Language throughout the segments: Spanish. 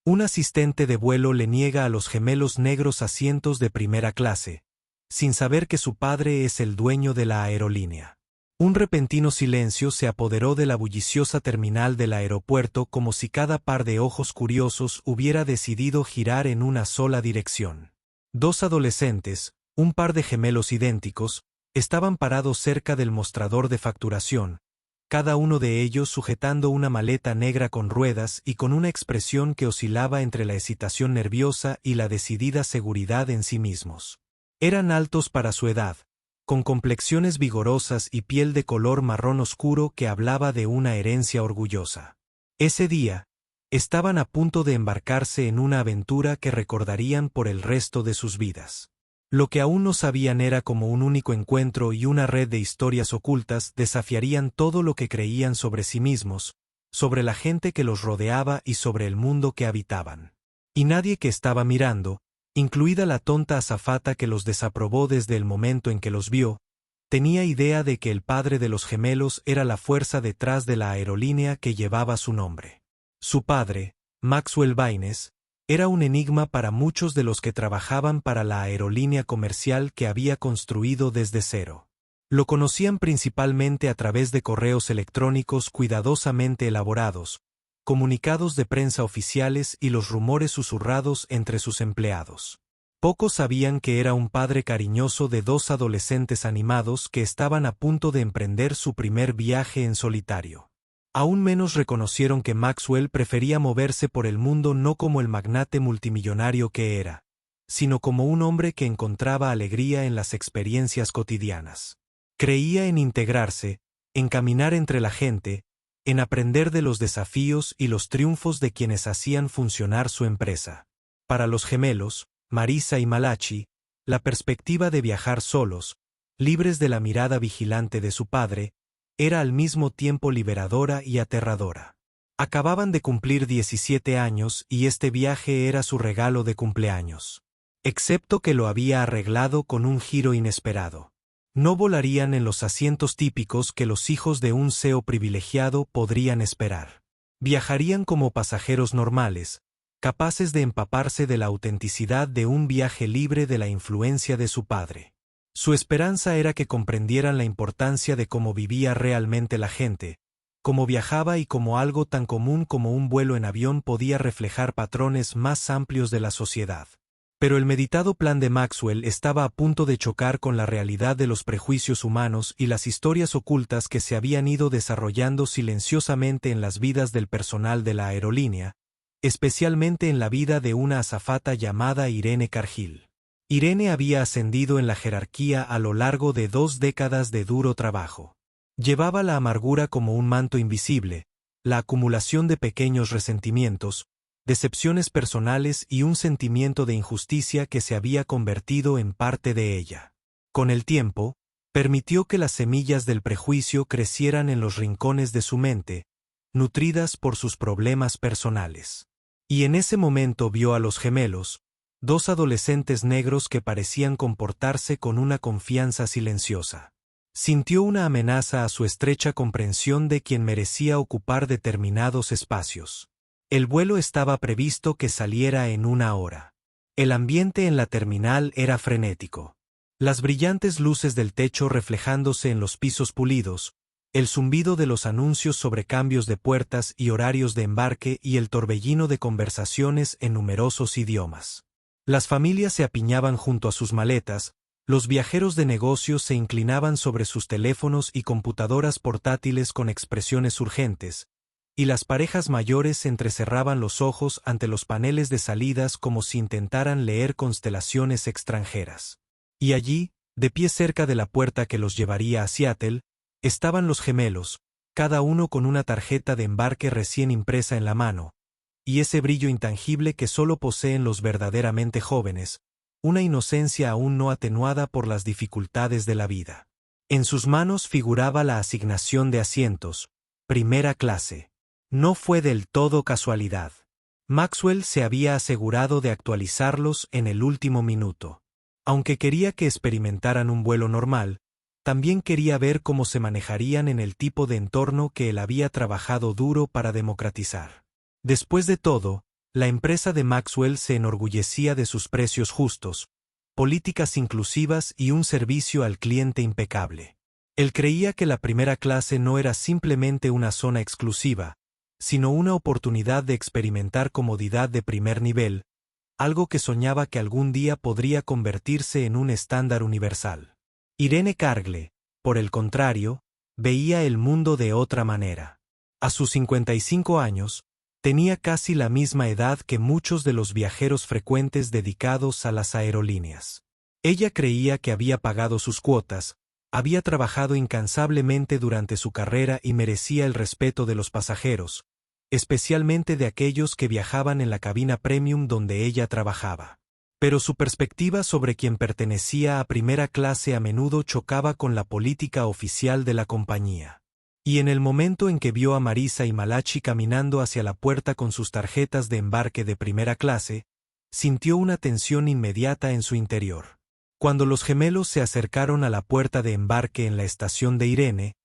Un asistente de vuelo le niega a los gemelos negros asientos de primera clase, sin saber que su padre es el dueño de la aerolínea. Un repentino silencio se apoderó de la bulliciosa terminal del aeropuerto, como si cada par de ojos curiosos hubiera decidido girar en una sola dirección. Dos adolescentes, un par de gemelos idénticos, estaban parados cerca del mostrador de facturación, cada uno de ellos sujetando una maleta negra con ruedas y con una expresión que oscilaba entre la excitación nerviosa y la decidida seguridad en sí mismos. Eran altos para su edad, con complexiones vigorosas y piel de color marrón oscuro que hablaba de una herencia orgullosa. Ese día, estaban a punto de embarcarse en una aventura que recordarían por el resto de sus vidas. Lo que aún no sabían era cómo un único encuentro y una red de historias ocultas desafiarían todo lo que creían sobre sí mismos, sobre la gente que los rodeaba y sobre el mundo que habitaban. Y nadie que estaba mirando, incluida la tonta azafata que los desaprobó desde el momento en que los vio, tenía idea de que el padre de los gemelos era la fuerza detrás de la aerolínea que llevaba su nombre. Su padre, Maxwell Baines, era un enigma para muchos de los que trabajaban para la aerolínea comercial que había construido desde cero. Lo conocían principalmente a través de correos electrónicos cuidadosamente elaborados, comunicados de prensa oficiales y los rumores susurrados entre sus empleados. Pocos sabían que era un padre cariñoso de dos adolescentes animados que estaban a punto de emprender su primer viaje en solitario. Aún menos reconocieron que Maxwell prefería moverse por el mundo no como el magnate multimillonario que era, sino como un hombre que encontraba alegría en las experiencias cotidianas. Creía en integrarse, en caminar entre la gente, en aprender de los desafíos y los triunfos de quienes hacían funcionar su empresa. Para los gemelos, Marisa y Malachi, la perspectiva de viajar solos, libres de la mirada vigilante de su padre, era al mismo tiempo liberadora y aterradora. Acababan de cumplir 17 años y este viaje era su regalo de cumpleaños. Excepto que lo había arreglado con un giro inesperado. No volarían en los asientos típicos que los hijos de un CEO privilegiado podrían esperar. Viajarían como pasajeros normales, capaces de empaparse de la autenticidad de un viaje libre de la influencia de su padre. Su esperanza era que comprendieran la importancia de cómo vivía realmente la gente, cómo viajaba y cómo algo tan común como un vuelo en avión podía reflejar patrones más amplios de la sociedad. Pero el meditado plan de Maxwell estaba a punto de chocar con la realidad de los prejuicios humanos y las historias ocultas que se habían ido desarrollando silenciosamente en las vidas del personal de la aerolínea, especialmente en la vida de una azafata llamada Irene Cargill. Irene había ascendido en la jerarquía a lo largo de 2 décadas de duro trabajo. Llevaba la amargura como un manto invisible, la acumulación de pequeños resentimientos, decepciones personales y un sentimiento de injusticia que se había convertido en parte de ella. Con el tiempo, permitió que las semillas del prejuicio crecieran en los rincones de su mente, nutridas por sus problemas personales. Y en ese momento vio a los gemelos, 2 adolescentes negros que parecían comportarse con una confianza silenciosa. Sintió una amenaza a su estrecha comprensión de quien merecía ocupar determinados espacios. El vuelo estaba previsto que saliera en 1 hora. El ambiente en la terminal era frenético. Las brillantes luces del techo reflejándose en los pisos pulidos, el zumbido de los anuncios sobre cambios de puertas y horarios de embarque y el torbellino de conversaciones en numerosos idiomas. Las familias se apiñaban junto a sus maletas, los viajeros de negocios se inclinaban sobre sus teléfonos y computadoras portátiles con expresiones urgentes, y las parejas mayores entrecerraban los ojos ante los paneles de salidas como si intentaran leer constelaciones extranjeras. Y allí, de pie cerca de la puerta que los llevaría a Seattle, estaban los gemelos, cada uno con una tarjeta de embarque recién impresa en la mano, y ese brillo intangible que solo poseen los verdaderamente jóvenes, una inocencia aún no atenuada por las dificultades de la vida. En sus manos figuraba la asignación de asientos, primera clase. No fue del todo casualidad. Maxwell se había asegurado de actualizarlos en el último minuto. Aunque quería que experimentaran un vuelo normal, también quería ver cómo se manejarían en el tipo de entorno que él había trabajado duro para democratizar. Después de todo, La empresa de Maxwell se enorgullecía de sus precios justos, políticas inclusivas y un servicio al cliente impecable. Él creía que la primera clase no era simplemente una zona exclusiva, sino una oportunidad de experimentar comodidad de primer nivel, algo que soñaba que algún día podría convertirse en un estándar universal. Irene Cargle, por el contrario, veía el mundo de otra manera. A sus 55 años, tenía casi la misma edad que muchos de los viajeros frecuentes dedicados a las aerolíneas. Ella creía que había pagado sus cuotas, había trabajado incansablemente durante su carrera y merecía el respeto de los pasajeros, especialmente de aquellos que viajaban en la cabina premium donde ella trabajaba. Pero su perspectiva sobre quien pertenecía a primera clase a menudo chocaba con la política oficial de la compañía. Y en el momento en que vio a Marisa y Malachi caminando hacia la puerta con sus tarjetas de embarque de primera clase, sintió una tensión inmediata en su interior. Cuando los gemelos se acercaron a la puerta de embarque en la estación de Irene,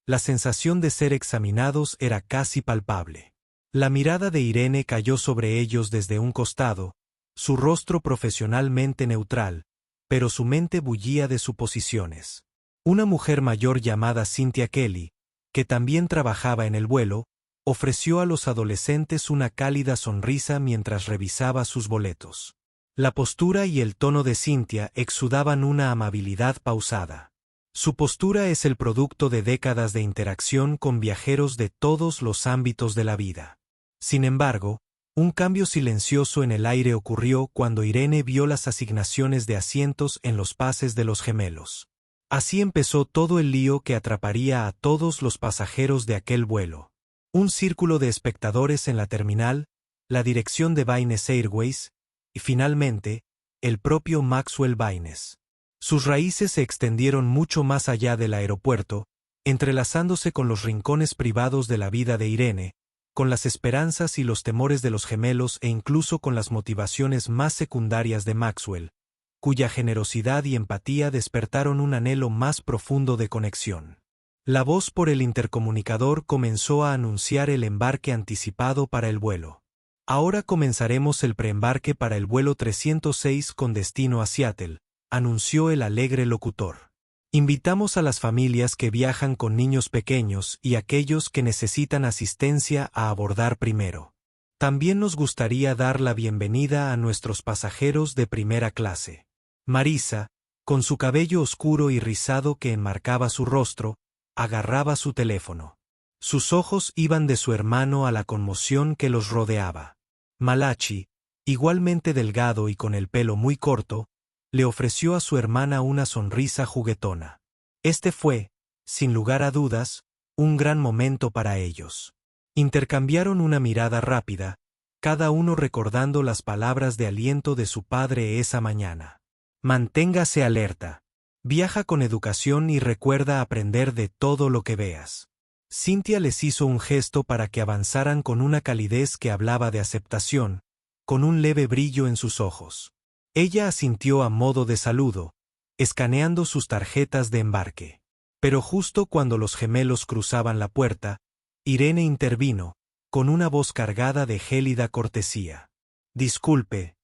la sensación de ser examinados era casi palpable. La mirada de Irene cayó sobre ellos desde un costado, su rostro profesionalmente neutral, pero su mente bullía de suposiciones. Una mujer mayor llamada Cynthia Kelly, que también trabajaba en el vuelo, ofreció a los adolescentes una cálida sonrisa mientras revisaba sus boletos. La postura y el tono de Cynthia exudaban una amabilidad pausada. Su postura es el producto de décadas de interacción con viajeros de todos los ámbitos de la vida. Sin embargo, un cambio silencioso en el aire ocurrió cuando Irene vio las asignaciones de asientos en los pases de los gemelos. Así empezó todo el lío que atraparía a todos los pasajeros de aquel vuelo. Un círculo de espectadores en la terminal, la dirección de Baines Airways, y finalmente, el propio Maxwell Baines. Sus raíces se extendieron mucho más allá del aeropuerto, entrelazándose con los rincones privados de la vida de Irene, con las esperanzas y los temores de los gemelos e incluso con las motivaciones más secundarias de Maxwell, cuya generosidad y empatía despertaron un anhelo más profundo de conexión. La voz por el intercomunicador comenzó a anunciar el embarque anticipado para el vuelo. Ahora comenzaremos el preembarque para el vuelo 306 con destino a Seattle, anunció el alegre locutor. Invitamos a las familias que viajan con niños pequeños y aquellos que necesitan asistencia a abordar primero. También nos gustaría dar la bienvenida a nuestros pasajeros de primera clase. Marisa, con su cabello oscuro y rizado que enmarcaba su rostro, agarraba su teléfono. Sus ojos iban de su hermano a la conmoción que los rodeaba. Malachi, igualmente delgado y con el pelo muy corto, le ofreció a su hermana una sonrisa juguetona. Este fue, sin lugar a dudas, un gran momento para ellos. Intercambiaron una mirada rápida, cada uno recordando las palabras de aliento de su padre esa mañana. Manténgase alerta. Viaja con educación y recuerda aprender de todo lo que veas. Cynthia les hizo un gesto para que avanzaran con una calidez que hablaba de aceptación, con un leve brillo en sus ojos. Ella asintió a modo de saludo, escaneando sus tarjetas de embarque. Pero justo cuando los gemelos cruzaban la puerta, Irene intervino, con una voz cargada de gélida cortesía. «Disculpe,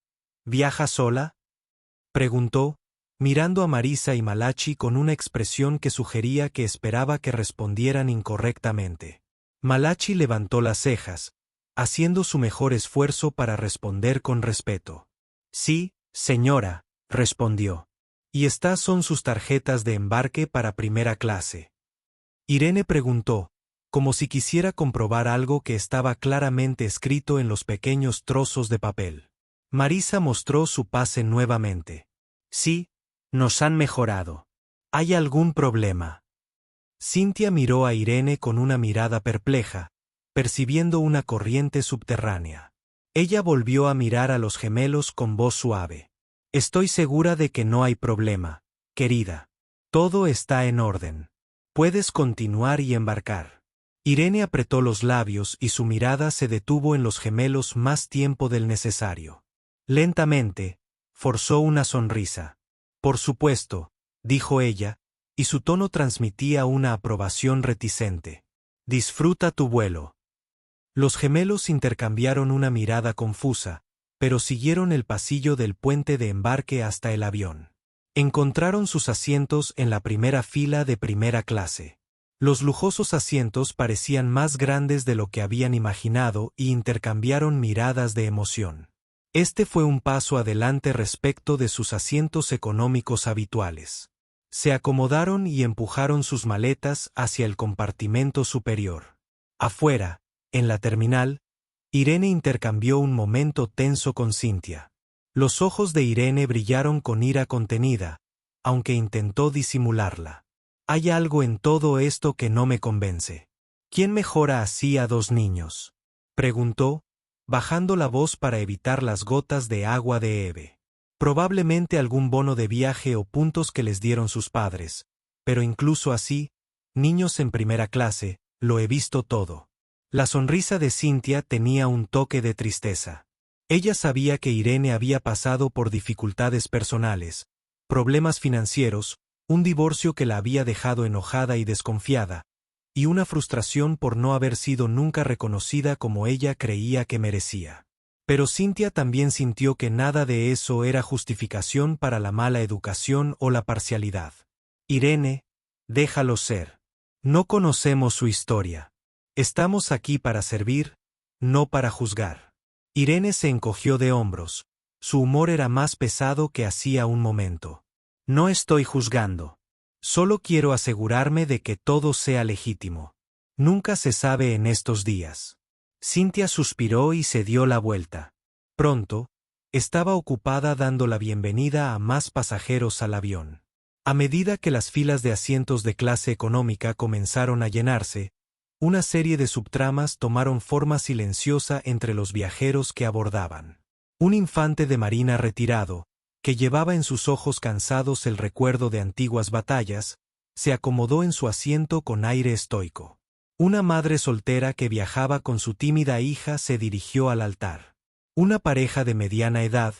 ¿viaja sola?», preguntó, mirando a Marisa y Malachi con una expresión que sugería que esperaba que respondieran incorrectamente. Malachi levantó las cejas, haciendo su mejor esfuerzo para responder con respeto. «Sí, señora», respondió. «¿Y estas son sus tarjetas de embarque para primera clase?». Irene preguntó, como si quisiera comprobar algo que estaba claramente escrito en los pequeños trozos de papel. Marisa mostró su pase nuevamente. «Sí, nos han mejorado. ¿Hay algún problema?». Cynthia miró a Irene con una mirada perpleja, percibiendo una corriente subterránea. Ella volvió a mirar a los gemelos con voz suave. «Estoy segura de que no hay problema, querida. Todo está en orden. Puedes continuar y embarcar». Irene apretó los labios y su mirada se detuvo en los gemelos más tiempo del necesario. Lentamente, forzó una sonrisa. «Por supuesto», dijo ella, y su tono transmitía una aprobación reticente. «Disfruta tu vuelo». Los gemelos intercambiaron una mirada confusa, pero siguieron el pasillo del puente de embarque hasta el avión. Encontraron sus asientos en la primera fila de primera clase. Los lujosos asientos parecían más grandes de lo que habían imaginado y intercambiaron miradas de emoción. Este fue un paso adelante respecto de sus asientos económicos habituales. Se acomodaron y empujaron sus maletas hacia el compartimento superior. Afuera, en la terminal, Irene intercambió un momento tenso con Cynthia. Los ojos de Irene brillaron con ira contenida, aunque intentó disimularla. Hay algo en todo esto que no me convence. ¿Quién mejora así a dos niños?, preguntó, bajando la voz para evitar las gotas de agua de Eve. Probablemente algún bono de viaje o puntos que les dieron sus padres, pero incluso así, niños en primera clase, lo he visto todo. La sonrisa de Cynthia tenía un toque de tristeza. Ella sabía que Irene había pasado por dificultades personales, problemas financieros, un divorcio que la había dejado enojada y desconfiada, y una frustración por no haber sido nunca reconocida como ella creía que merecía. Pero Cynthia también sintió que nada de eso era justificación para la mala educación o la parcialidad. Irene, déjalo ser. No conocemos su historia. Estamos aquí para servir, no para juzgar. Irene se encogió de hombros. Su humor era más pesado que hacía un momento. No estoy juzgando. Solo quiero asegurarme de que todo sea legítimo. Nunca se sabe en estos días. Cynthia suspiró y se dio la vuelta. Pronto, estaba ocupada dando la bienvenida a más pasajeros al avión. A medida que las filas de asientos de clase económica comenzaron a llenarse, una serie de subtramas tomaron forma silenciosa entre los viajeros que abordaban. Un infante de marina retirado, que llevaba en sus ojos cansados el recuerdo de antiguas batallas, se acomodó en su asiento con aire estoico. Una madre soltera que viajaba con su tímida hija se dirigió al altar. Una pareja de mediana edad,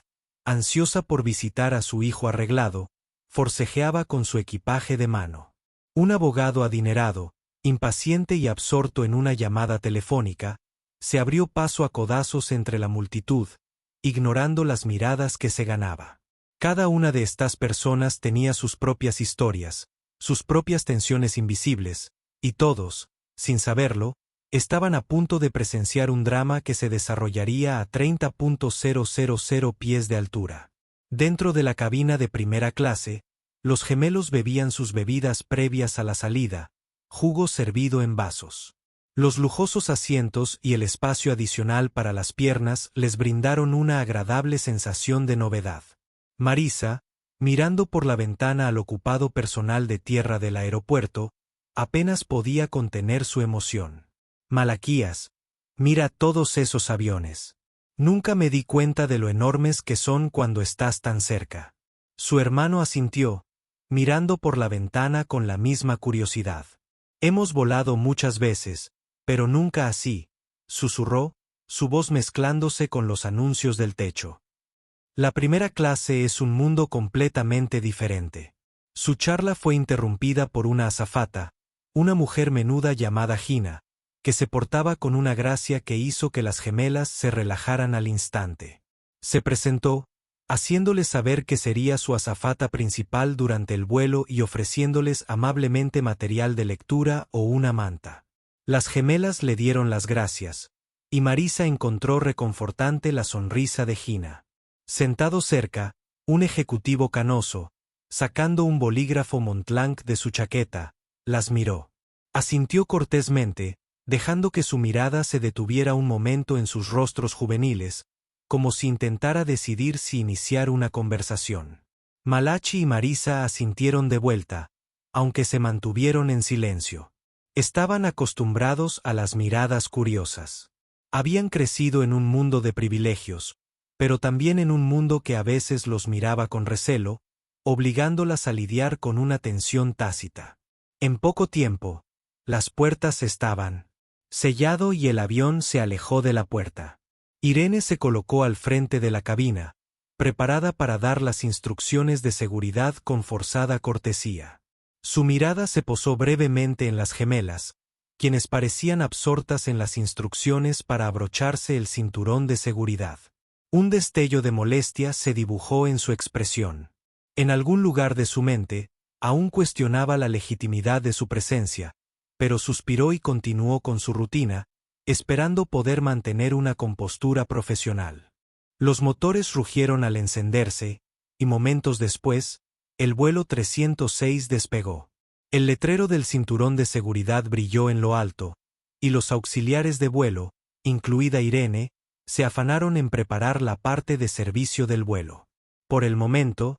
ansiosa por visitar a su hijo arreglado, forcejeaba con su equipaje de mano. Un abogado adinerado, impaciente y absorto en una llamada telefónica, se abrió paso a codazos entre la multitud, ignorando las miradas que se ganaba. Cada una de estas personas tenía sus propias historias, sus propias tensiones invisibles, y todos, sin saberlo, estaban a punto de presenciar un drama que se desarrollaría a 30.000 pies de altura. Dentro de la cabina de primera clase, los gemelos bebían sus bebidas previas a la salida, jugo servido en vasos. Los lujosos asientos y el espacio adicional para las piernas les brindaron una agradable sensación de novedad. Marisa, mirando por la ventana al ocupado personal de tierra del aeropuerto, apenas podía contener su emoción. Malaquías, mira todos esos aviones. Nunca me di cuenta de lo enormes que son cuando estás tan cerca. Su hermano asintió, mirando por la ventana con la misma curiosidad. Hemos volado muchas veces, pero nunca así, susurró, su voz mezclándose con los anuncios del techo. La primera clase es un mundo completamente diferente. Su charla fue interrumpida por una azafata, una mujer menuda llamada Gina, que se portaba con una gracia que hizo que las gemelas se relajaran al instante. Se presentó, haciéndoles saber que sería su azafata principal durante el vuelo y ofreciéndoles amablemente material de lectura o una manta. Las gemelas le dieron las gracias, y Marisa encontró reconfortante la sonrisa de Gina. Sentado cerca, un ejecutivo canoso, sacando un bolígrafo Montblanc de su chaqueta, las miró. Asintió cortésmente, dejando que su mirada se detuviera un momento en sus rostros juveniles, como si intentara decidir si iniciar una conversación. Malachi y Marisa asintieron de vuelta, aunque se mantuvieron en silencio. Estaban acostumbrados a las miradas curiosas. Habían crecido en un mundo de privilegios, pero también en un mundo que a veces los miraba con recelo, obligándolas a lidiar con una tensión tácita. En poco tiempo, las puertas estaban sellado y el avión se alejó de la puerta. Irene se colocó al frente de la cabina, preparada para dar las instrucciones de seguridad con forzada cortesía. Su mirada se posó brevemente en las gemelas, quienes parecían absortas en las instrucciones para abrocharse el cinturón de seguridad. Un destello de molestia se dibujó en su expresión. En algún lugar de su mente, aún cuestionaba la legitimidad de su presencia, pero suspiró y continuó con su rutina, esperando poder mantener una compostura profesional. Los motores rugieron al encenderse, y momentos después, el vuelo 306 despegó. El letrero del cinturón de seguridad brilló en lo alto, y los auxiliares de vuelo, incluida Irene, se afanaron en preparar la parte de servicio del vuelo. Por el momento,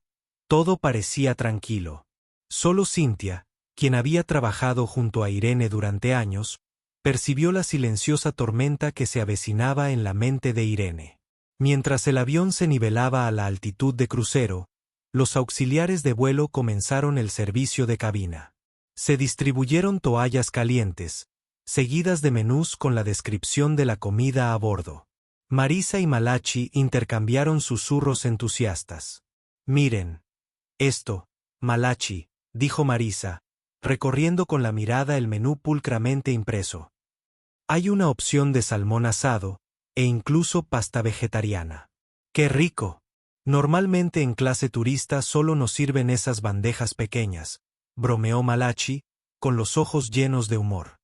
todo parecía tranquilo. Solo Cynthia, quien había trabajado junto a Irene durante años, percibió la silenciosa tormenta que se avecinaba en la mente de Irene. Mientras el avión se nivelaba a la altitud de crucero, los auxiliares de vuelo comenzaron el servicio de cabina. Se distribuyeron toallas calientes, seguidas de menús con la descripción de la comida a bordo. Marisa y Malachi intercambiaron susurros entusiastas. «Miren. Esto, Malachi», dijo Marisa, recorriendo con la mirada el menú pulcramente impreso. «Hay una opción de salmón asado, e incluso pasta vegetariana». «¡Qué rico! Normalmente en clase turista solo nos sirven esas bandejas pequeñas», bromeó Malachi, con los ojos llenos de humor.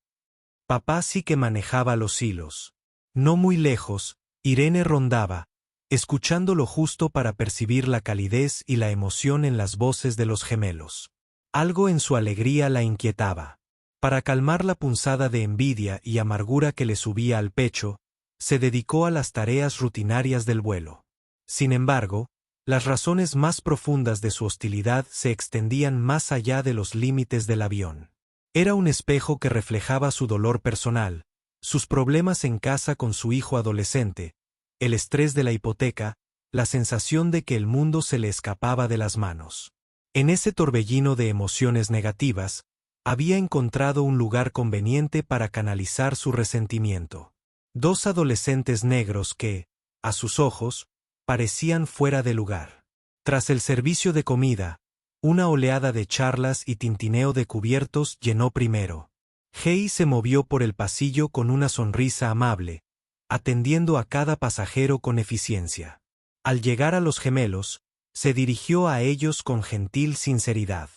Papá sí que manejaba los hilos. No muy lejos, Irene rondaba, escuchando lo justo para percibir la calidez y la emoción en las voces de los gemelos. Algo en su alegría la inquietaba. Para calmar la punzada de envidia y amargura que le subía al pecho, se dedicó a las tareas rutinarias del vuelo. Sin embargo, las razones más profundas de su hostilidad se extendían más allá de los límites del avión. Era un espejo que reflejaba su dolor personal, sus problemas en casa con su hijo adolescente, el estrés de la hipoteca, la sensación de que el mundo se le escapaba de las manos. En ese torbellino de emociones negativas, había encontrado un lugar conveniente para canalizar su resentimiento. Dos adolescentes negros que, a sus ojos, parecían fuera de lugar. Tras el servicio de comida, una oleada de charlas y tintineo de cubiertos llenó primero. Hey se movió por el pasillo con una sonrisa amable, atendiendo a cada pasajero con eficiencia. Al llegar a los gemelos, se dirigió a ellos con gentil sinceridad.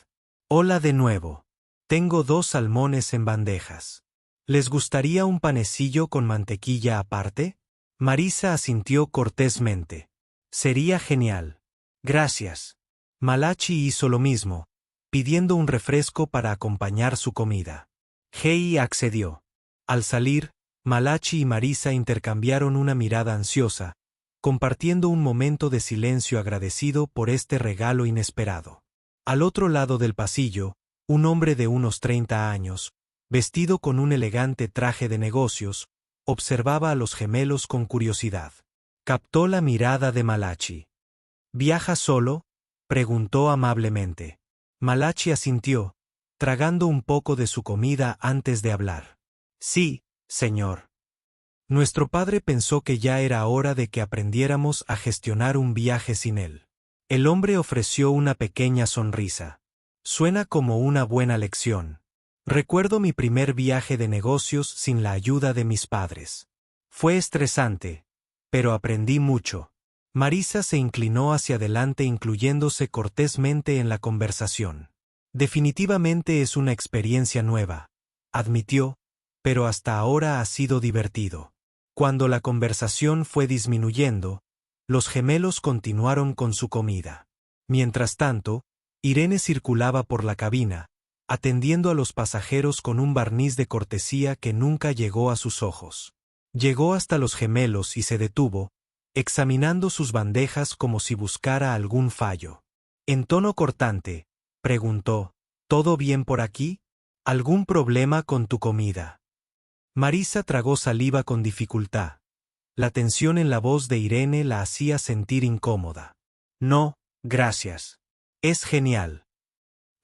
«Hola de nuevo. Tengo 2 salmones en bandejas. ¿Les gustaría un panecillo con mantequilla aparte?» Marisa asintió cortésmente. «Sería genial. Gracias». Malachi hizo lo mismo, pidiendo un refresco para acompañar su comida. Hey accedió. Al salir, Malachi y Marisa intercambiaron una mirada ansiosa, compartiendo un momento de silencio agradecido por este regalo inesperado. Al otro lado del pasillo, un hombre de unos 30 años, vestido con un elegante traje de negocios, observaba a los gemelos con curiosidad. Captó la mirada de Malachi. «¿Viaja solo?», preguntó amablemente. Malachi asintió, tragando un poco de su comida antes de hablar. «Sí, señor. Nuestro padre pensó que ya era hora de que aprendiéramos a gestionar un viaje sin él». El hombre ofreció una pequeña sonrisa. «Suena como una buena lección. Recuerdo mi primer viaje de negocios sin la ayuda de mis padres. Fue estresante, pero aprendí mucho». Marisa se inclinó hacia adelante incluyéndose cortésmente en la conversación. «Definitivamente es una experiencia nueva», admitió, «pero hasta ahora ha sido divertido». Cuando la conversación fue disminuyendo, los gemelos continuaron con su comida. Mientras tanto, Irene circulaba por la cabina, atendiendo a los pasajeros con un barniz de cortesía que nunca llegó a sus ojos. Llegó hasta los gemelos y se detuvo, examinando sus bandejas como si buscara algún fallo. En tono cortante, preguntó: «¿Todo bien por aquí? ¿Algún problema con tu comida?». Marisa tragó saliva con dificultad. La tensión en la voz de Irene la hacía sentir incómoda. «No, gracias. Es genial»,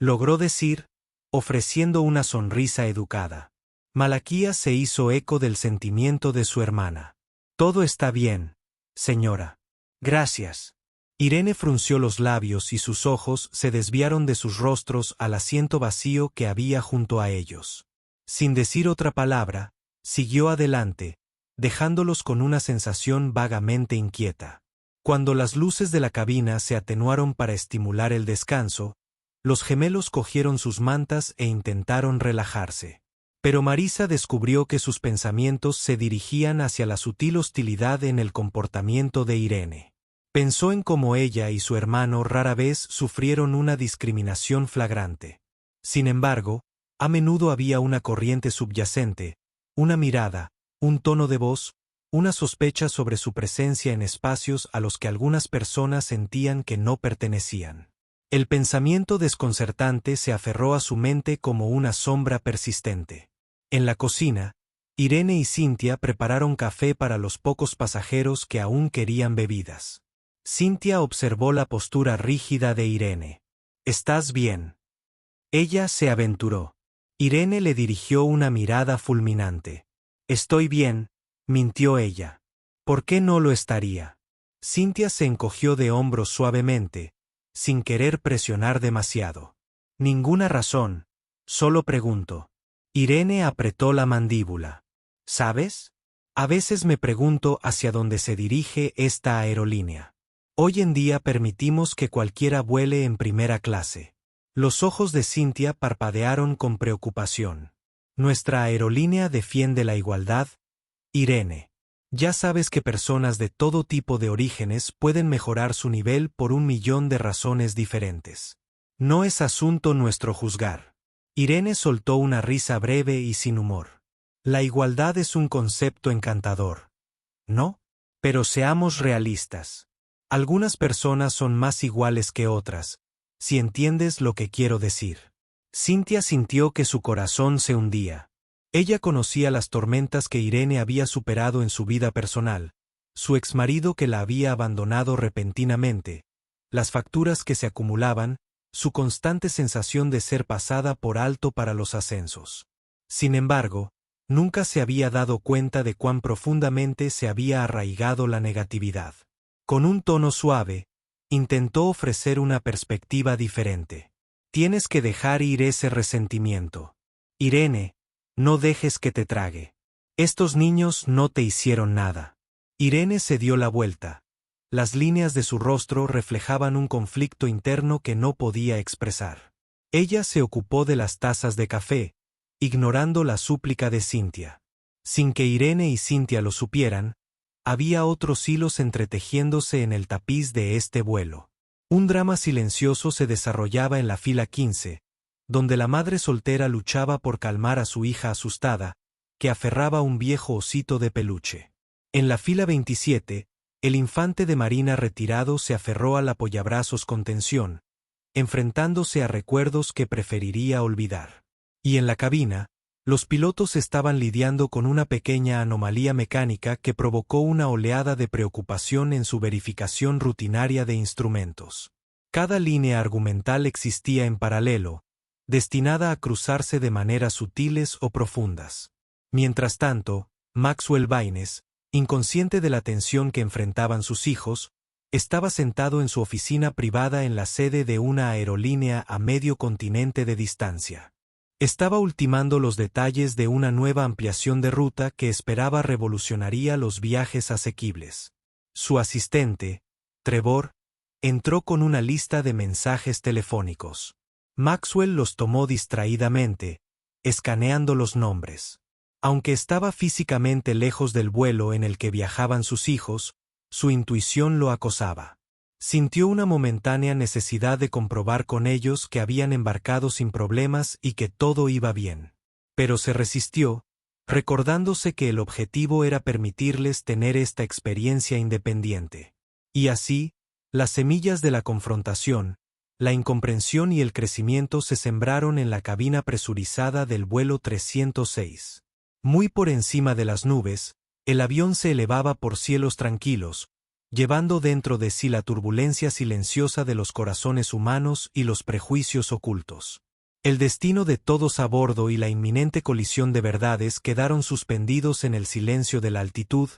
logró decir, ofreciendo una sonrisa educada. Malaquías se hizo eco del sentimiento de su hermana. «Todo está bien, señora. Gracias». Irene frunció los labios y sus ojos se desviaron de sus rostros al asiento vacío que había junto a ellos. Sin decir otra palabra, siguió adelante, dejándolos con una sensación vagamente inquieta. Cuando las luces de la cabina se atenuaron para estimular el descanso, los gemelos cogieron sus mantas e intentaron relajarse. Pero Marisa descubrió que sus pensamientos se dirigían hacia la sutil hostilidad en el comportamiento de Irene. Pensó en cómo ella y su hermano rara vez sufrieron una discriminación flagrante. Sin embargo, a menudo había una corriente subyacente, una mirada, un tono de voz, una sospecha sobre su presencia en espacios a los que algunas personas sentían que no pertenecían. El pensamiento desconcertante se aferró a su mente como una sombra persistente. En la cocina, Irene y Cynthia prepararon café para los pocos pasajeros que aún querían bebidas. Cynthia observó la postura rígida de Irene. «¿Estás bien?». Ella se aventuró. Irene le dirigió una mirada fulminante. «Estoy bien», mintió ella. «¿Por qué no lo estaría?». Cynthia se encogió de hombros suavemente, sin querer presionar demasiado. «Ninguna razón, solo pregunto». Irene apretó la mandíbula. «¿Sabes? A veces me pregunto hacia dónde se dirige esta aerolínea. Hoy en día permitimos que cualquiera vuele en primera clase». Los ojos de Cynthia parpadearon con preocupación. «Nuestra aerolínea defiende la igualdad, Irene. Ya sabes que personas de todo tipo de orígenes pueden mejorar su nivel por 1.000.000 de razones diferentes. No es asunto nuestro juzgar». Irene soltó una risa breve y sin humor. «La igualdad es un concepto encantador, ¿no? Pero seamos realistas. Algunas personas son más iguales que otras, si entiendes lo que quiero decir». Cynthia sintió que su corazón se hundía. Ella conocía las tormentas que Irene había superado en su vida personal, su exmarido que la había abandonado repentinamente, las facturas que se acumulaban, su constante sensación de ser pasada por alto para los ascensos. Sin embargo, nunca se había dado cuenta de cuán profundamente se había arraigado la negatividad. Con un tono suave, intentó ofrecer una perspectiva diferente. «Tienes que dejar ir ese resentimiento. Irene, no dejes que te trague. Estos niños no te hicieron nada». Irene se dio la vuelta. Las líneas de su rostro reflejaban un conflicto interno que no podía expresar. Ella se ocupó de las tazas de café, ignorando la súplica de Cynthia. Sin que Irene y Cynthia lo supieran, había otros hilos entretejiéndose en el tapiz de este vuelo. Un drama silencioso se desarrollaba en la fila 15, donde la madre soltera luchaba por calmar a su hija asustada, que aferraba un viejo osito de peluche. En la fila 27, el infante de marina retirado se aferró al apoyabrazos con tensión, enfrentándose a recuerdos que preferiría olvidar. Y en la cabina, los pilotos estaban lidiando con una pequeña anomalía mecánica que provocó una oleada de preocupación en su verificación rutinaria de instrumentos. Cada línea argumental existía en paralelo, destinada a cruzarse de maneras sutiles o profundas. Mientras tanto, Maxwell Baines, inconsciente de la tensión que enfrentaban sus hijos, estaba sentado en su oficina privada en la sede de una aerolínea a medio continente de distancia. Estaba ultimando los detalles de una nueva ampliación de ruta que esperaba revolucionaría los viajes asequibles. Su asistente, Trevor, entró con una lista de mensajes telefónicos. Maxwell los tomó distraídamente, escaneando los nombres. Aunque estaba físicamente lejos del vuelo en el que viajaban sus hijos, su intuición lo acosaba. Sintió una momentánea necesidad de comprobar con ellos que habían embarcado sin problemas y que todo iba bien. Pero se resistió, recordándose que el objetivo era permitirles tener esta experiencia independiente. Y así, las semillas de la confrontación, la incomprensión y el crecimiento se sembraron en la cabina presurizada del vuelo 306. Muy por encima de las nubes, el avión se elevaba por cielos tranquilos, llevando dentro de sí la turbulencia silenciosa de los corazones humanos y los prejuicios ocultos. El destino de todos a bordo y la inminente colisión de verdades quedaron suspendidos en el silencio de la altitud,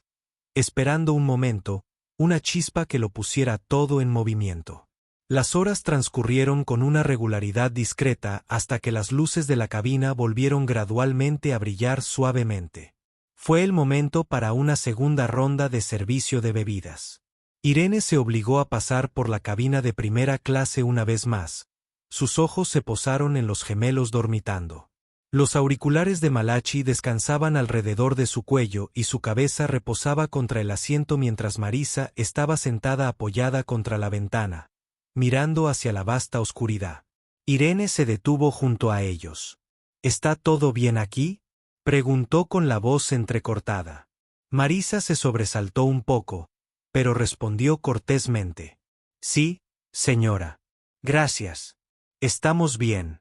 esperando un momento, una chispa que lo pusiera todo en movimiento. Las horas transcurrieron con una regularidad discreta hasta que las luces de la cabina volvieron gradualmente a brillar suavemente. Fue el momento para una segunda ronda de servicio de bebidas. Irene se obligó a pasar por la cabina de primera clase una vez más. Sus ojos se posaron en los gemelos dormitando. Los auriculares de Malachi descansaban alrededor de su cuello y su cabeza reposaba contra el asiento mientras Marisa estaba sentada apoyada contra la ventana, mirando hacia la vasta oscuridad. Irene se detuvo junto a ellos. ¿Está todo bien aquí?, preguntó con la voz entrecortada. Marisa se sobresaltó un poco, pero respondió cortésmente. Sí, señora. Gracias. Estamos bien.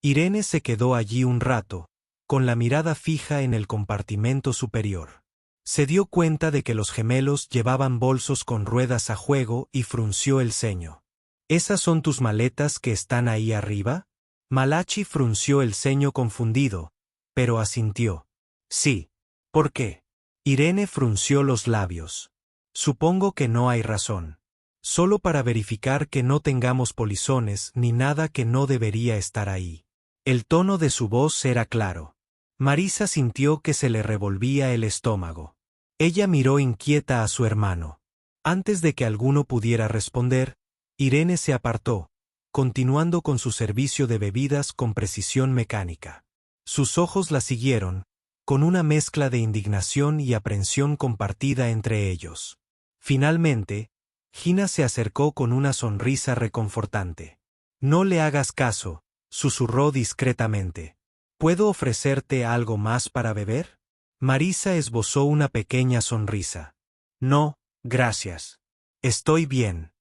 Irene se quedó allí un rato, con la mirada fija en el compartimento superior. Se dio cuenta de que los gemelos llevaban bolsos con ruedas a juego y frunció el ceño. ¿Esas son tus maletas que están ahí arriba? Malachi frunció el ceño confundido, pero asintió. Sí. ¿Por qué? Irene frunció los labios. Supongo que no hay razón. Solo para verificar que no tengamos polizones ni nada que no debería estar ahí. El tono de su voz era claro. Marisa sintió que se le revolvía el estómago. Ella miró inquieta a su hermano. Antes de que alguno pudiera responder, Irene se apartó, continuando con su servicio de bebidas con precisión mecánica. Sus ojos la siguieron, con una mezcla de indignación y aprensión compartida entre ellos. Finalmente, Gina se acercó con una sonrisa reconfortante. No le hagas caso, susurró discretamente. ¿Puedo ofrecerte algo más para beber? Marisa esbozó una pequeña sonrisa. No, gracias. Estoy bien.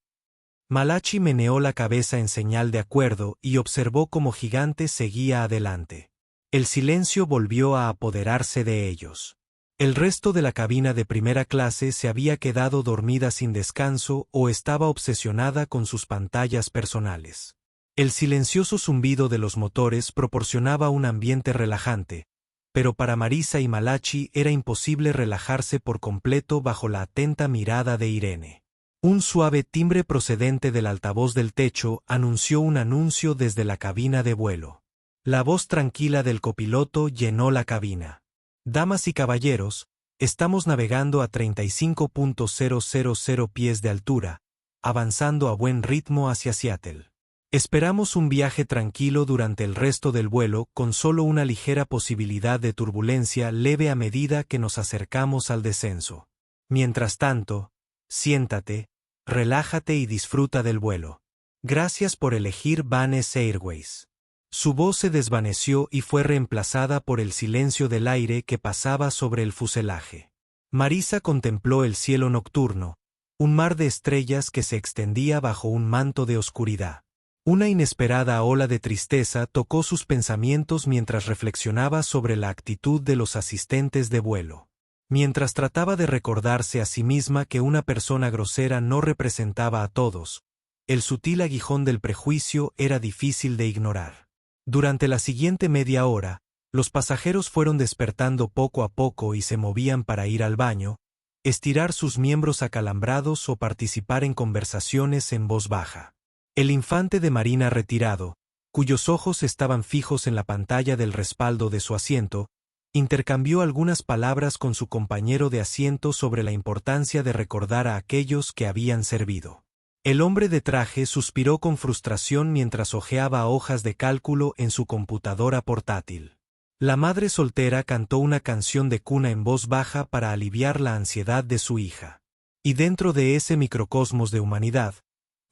Malachi meneó la cabeza en señal de acuerdo y observó cómo Gigante seguía adelante. El silencio volvió a apoderarse de ellos. El resto de la cabina de primera clase se había quedado dormida sin descanso o estaba obsesionada con sus pantallas personales. El silencioso zumbido de los motores proporcionaba un ambiente relajante, pero para Marisa y Malachi era imposible relajarse por completo bajo la atenta mirada de Irene. Un suave timbre procedente del altavoz del techo anunció un anuncio desde la cabina de vuelo. La voz tranquila del copiloto llenó la cabina. Damas y caballeros, estamos navegando a 35.000 pies de altura, avanzando a buen ritmo hacia Seattle. Esperamos un viaje tranquilo durante el resto del vuelo con solo una ligera posibilidad de turbulencia leve a medida que nos acercamos al descenso. Mientras tanto, siéntate, relájate y disfruta del vuelo. Gracias por elegir Vanes Airways. Su voz se desvaneció y fue reemplazada por el silencio del aire que pasaba sobre el fuselaje. Marisa contempló el cielo nocturno, un mar de estrellas que se extendía bajo un manto de oscuridad. Una inesperada ola de tristeza tocó sus pensamientos mientras reflexionaba sobre la actitud de los asistentes de vuelo. Mientras trataba de recordarse a sí misma que una persona grosera no representaba a todos, el sutil aguijón del prejuicio era difícil de ignorar. Durante la siguiente media hora, los pasajeros fueron despertando poco a poco y se movían para ir al baño, estirar sus miembros acalambrados o participar en conversaciones en voz baja. El infante de marina retirado, cuyos ojos estaban fijos en la pantalla del respaldo de su asiento, intercambió algunas palabras con su compañero de asiento sobre la importancia de recordar a aquellos que habían servido. El hombre de traje suspiró con frustración mientras hojeaba hojas de cálculo en su computadora portátil. La madre soltera cantó una canción de cuna en voz baja para aliviar la ansiedad de su hija. Y dentro de ese microcosmos de humanidad,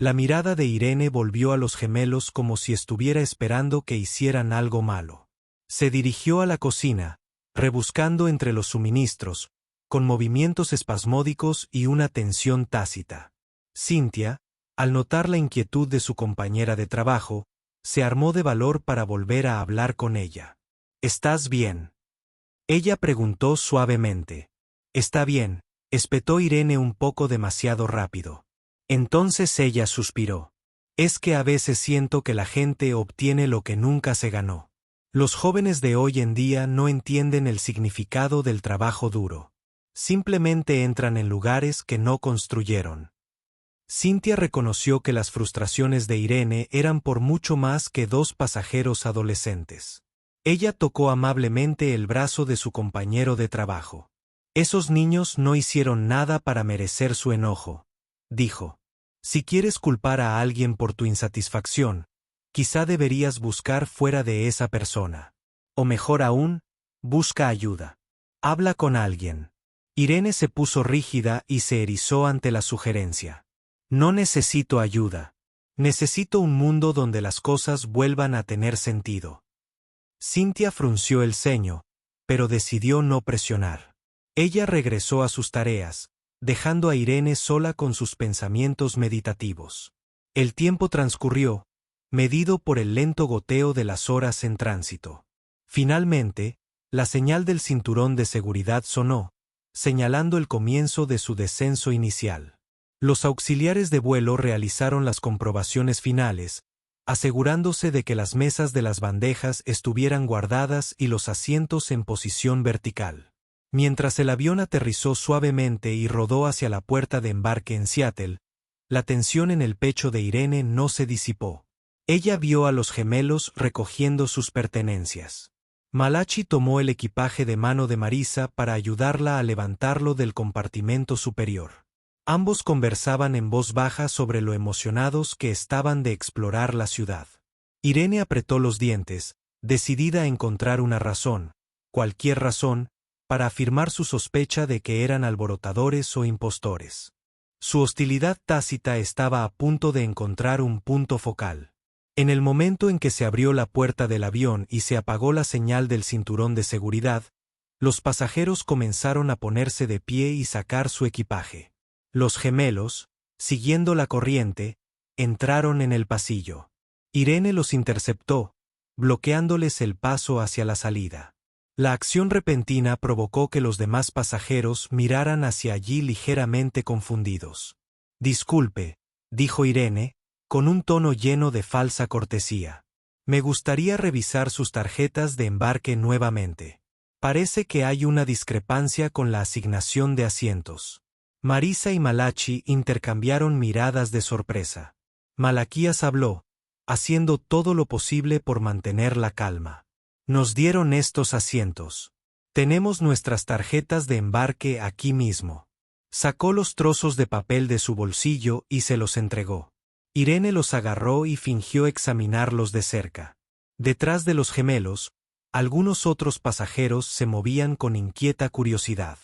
la mirada de Irene volvió a los gemelos como si estuviera esperando que hicieran algo malo. Se dirigió a la cocina, rebuscando entre los suministros, con movimientos espasmódicos y una tensión tácita. Cynthia, al notar la inquietud de su compañera de trabajo, se armó de valor para volver a hablar con ella. ¿Estás bien? Ella preguntó suavemente. Está bien, espetó Irene un poco demasiado rápido. Entonces ella suspiró. Es que a veces siento que la gente obtiene lo que nunca se ganó. Los jóvenes de hoy en día no entienden el significado del trabajo duro. Simplemente entran en lugares que no construyeron. Cynthia reconoció que las frustraciones de Irene eran por mucho más que dos pasajeros adolescentes. Ella tocó amablemente el brazo de su compañero de trabajo. Esos niños no hicieron nada para merecer su enojo, dijo. Si quieres culpar a alguien por tu insatisfacción, quizá deberías buscar fuera de esa persona. O mejor aún, busca ayuda. Habla con alguien. Irene se puso rígida y se erizó ante la sugerencia. No necesito ayuda. Necesito un mundo donde las cosas vuelvan a tener sentido. Cynthia frunció el ceño, pero decidió no presionar. Ella regresó a sus tareas, dejando a Irene sola con sus pensamientos meditativos. El tiempo transcurrió, medido por el lento goteo de las horas en tránsito. Finalmente, la señal del cinturón de seguridad sonó, señalando el comienzo de su descenso inicial. Los auxiliares de vuelo realizaron las comprobaciones finales, asegurándose de que las mesas de las bandejas estuvieran guardadas y los asientos en posición vertical. Mientras el avión aterrizó suavemente y rodó hacia la puerta de embarque en Seattle, la tensión en el pecho de Irene no se disipó. Ella vio a los gemelos recogiendo sus pertenencias. Malachi tomó el equipaje de mano de Marisa para ayudarla a levantarlo del compartimento superior. Ambos conversaban en voz baja sobre lo emocionados que estaban de explorar la ciudad. Irene apretó los dientes, decidida a encontrar una razón, cualquier razón, para afirmar su sospecha de que eran alborotadores o impostores. Su hostilidad tácita estaba a punto de encontrar un punto focal. En el momento en que se abrió la puerta del avión y se apagó la señal del cinturón de seguridad, los pasajeros comenzaron a ponerse de pie y sacar su equipaje. Los gemelos, siguiendo la corriente, entraron en el pasillo. Irene los interceptó, bloqueándoles el paso hacia la salida. La acción repentina provocó que los demás pasajeros miraran hacia allí ligeramente confundidos. Disculpe, dijo Irene, con un tono lleno de falsa cortesía. Me gustaría revisar sus tarjetas de embarque nuevamente. Parece que hay una discrepancia con la asignación de asientos. Marisa y Malachi intercambiaron miradas de sorpresa. Malaquías habló, haciendo todo lo posible por mantener la calma. Nos dieron estos asientos. Tenemos nuestras tarjetas de embarque aquí mismo. Sacó los trozos de papel de su bolsillo y se los entregó. Irene los agarró y fingió examinarlos de cerca. Detrás de los gemelos, algunos otros pasajeros se movían con inquieta curiosidad.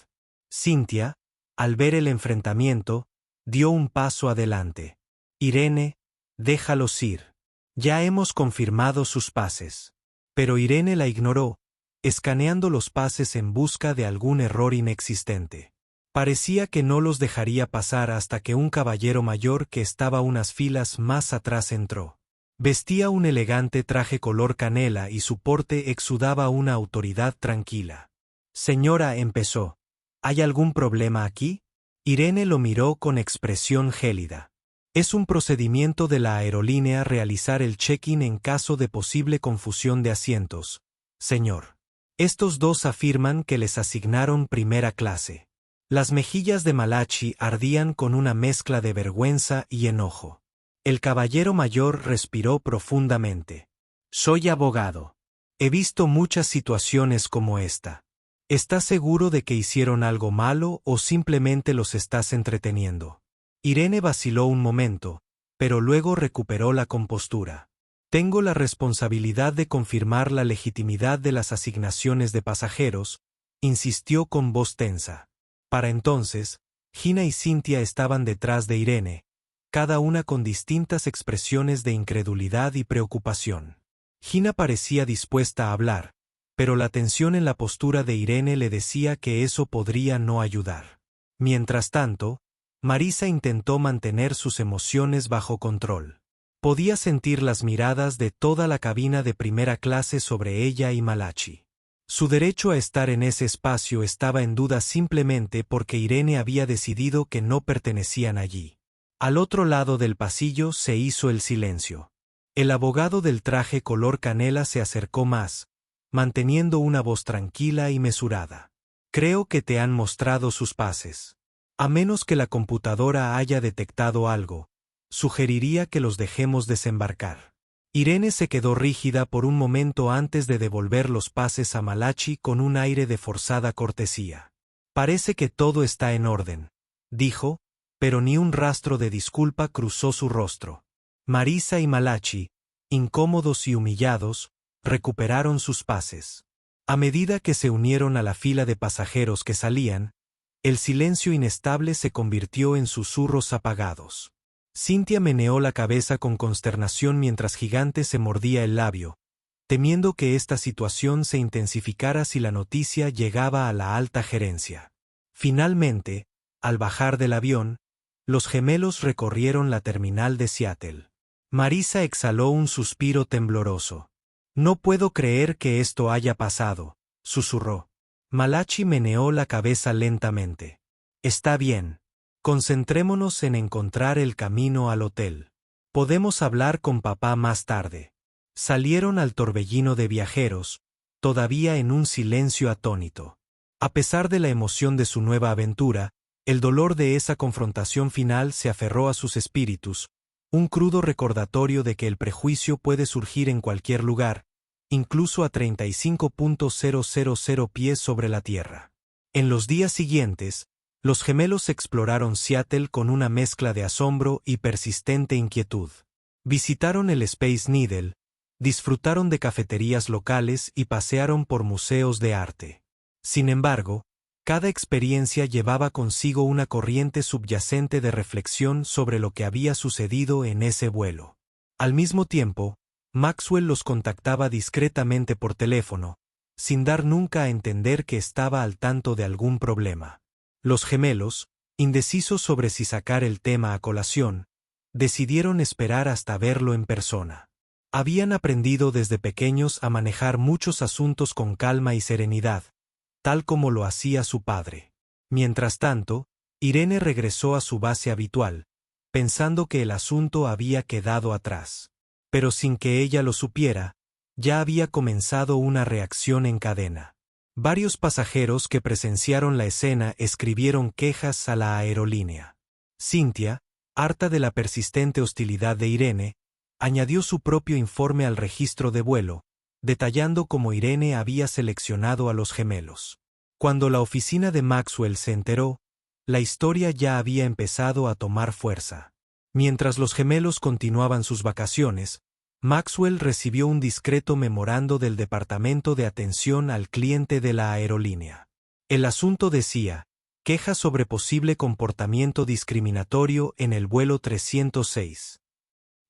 Cynthia, al ver el enfrentamiento, dio un paso adelante. Irene, déjalos ir. Ya hemos confirmado sus pases. Pero Irene la ignoró, escaneando los pases en busca de algún error inexistente. Parecía que no los dejaría pasar hasta que un caballero mayor que estaba unas filas más atrás entró. Vestía un elegante traje color canela y su porte exudaba una autoridad tranquila. Señora, empezó. ¿Hay algún problema aquí? Irene lo miró con expresión gélida. Es un procedimiento de la aerolínea realizar el check-in en caso de posible confusión de asientos, señor. Estos dos afirman que les asignaron primera clase. Las mejillas de Malachi ardían con una mezcla de vergüenza y enojo. El caballero mayor respiró profundamente. Soy abogado. He visto muchas situaciones como esta. ¿Estás seguro de que hicieron algo malo o simplemente los estás entreteniendo? Irene vaciló un momento, pero luego recuperó la compostura. Tengo la responsabilidad de confirmar la legitimidad de las asignaciones de pasajeros, insistió con voz tensa. Para entonces, Gina y Cynthia estaban detrás de Irene, cada una con distintas expresiones de incredulidad y preocupación. Gina parecía dispuesta a hablar, pero la tensión en la postura de Irene le decía que eso podría no ayudar. Mientras tanto, Marisa intentó mantener sus emociones bajo control. Podía sentir las miradas de toda la cabina de primera clase sobre ella y Malachi. Su derecho a estar en ese espacio estaba en duda simplemente porque Irene había decidido que no pertenecían allí. Al otro lado del pasillo se hizo el silencio. El abogado del traje color canela se acercó más, manteniendo una voz tranquila y mesurada. Creo que te han mostrado sus pases. A menos que la computadora haya detectado algo, sugeriría que los dejemos desembarcar. Irene se quedó rígida por un momento antes de devolver los pases a Malachi con un aire de forzada cortesía. Parece que todo está en orden, dijo, pero ni un rastro de disculpa cruzó su rostro. Marisa y Malachi, incómodos y humillados, recuperaron sus pases. A medida que se unieron a la fila de pasajeros que salían, el silencio inestable se convirtió en susurros apagados. Cynthia meneó la cabeza con consternación mientras Gigante se mordía el labio, temiendo que esta situación se intensificara si la noticia llegaba a la alta gerencia. Finalmente, al bajar del avión, los gemelos recorrieron la terminal de Seattle. Marisa exhaló un suspiro tembloroso. No puedo creer que esto haya pasado, susurró. Malachi meneó la cabeza lentamente. Está bien. Concentrémonos en encontrar el camino al hotel. Podemos hablar con papá más tarde. Salieron al torbellino de viajeros, todavía en un silencio atónito. A pesar de la emoción de su nueva aventura, el dolor de esa confrontación final se aferró a sus espíritus, un crudo recordatorio de que el prejuicio puede surgir en cualquier lugar, incluso a 35.000 pies sobre la tierra. En los días siguientes, los gemelos exploraron Seattle con una mezcla de asombro y persistente inquietud. Visitaron el Space Needle, disfrutaron de cafeterías locales y pasearon por museos de arte. Sin embargo, cada experiencia llevaba consigo una corriente subyacente de reflexión sobre lo que había sucedido en ese vuelo. Al mismo tiempo, Maxwell los contactaba discretamente por teléfono, sin dar nunca a entender que estaba al tanto de algún problema. Los gemelos, indecisos sobre si sacar el tema a colación, decidieron esperar hasta verlo en persona. Habían aprendido desde pequeños a manejar muchos asuntos con calma y serenidad, tal como lo hacía su padre. Mientras tanto, Irene regresó a su base habitual, pensando que el asunto había quedado atrás. Pero sin que ella lo supiera, ya había comenzado una reacción en cadena. Varios pasajeros que presenciaron la escena escribieron quejas a la aerolínea. Cynthia, harta de la persistente hostilidad de Irene, añadió su propio informe al registro de vuelo, detallando cómo Irene había seleccionado a los gemelos. Cuando la oficina de Maxwell se enteró, la historia ya había empezado a tomar fuerza. Mientras los gemelos continuaban sus vacaciones, Maxwell recibió un discreto memorando del Departamento de Atención al Cliente de la aerolínea. El asunto decía, queja sobre posible comportamiento discriminatorio en el vuelo 306.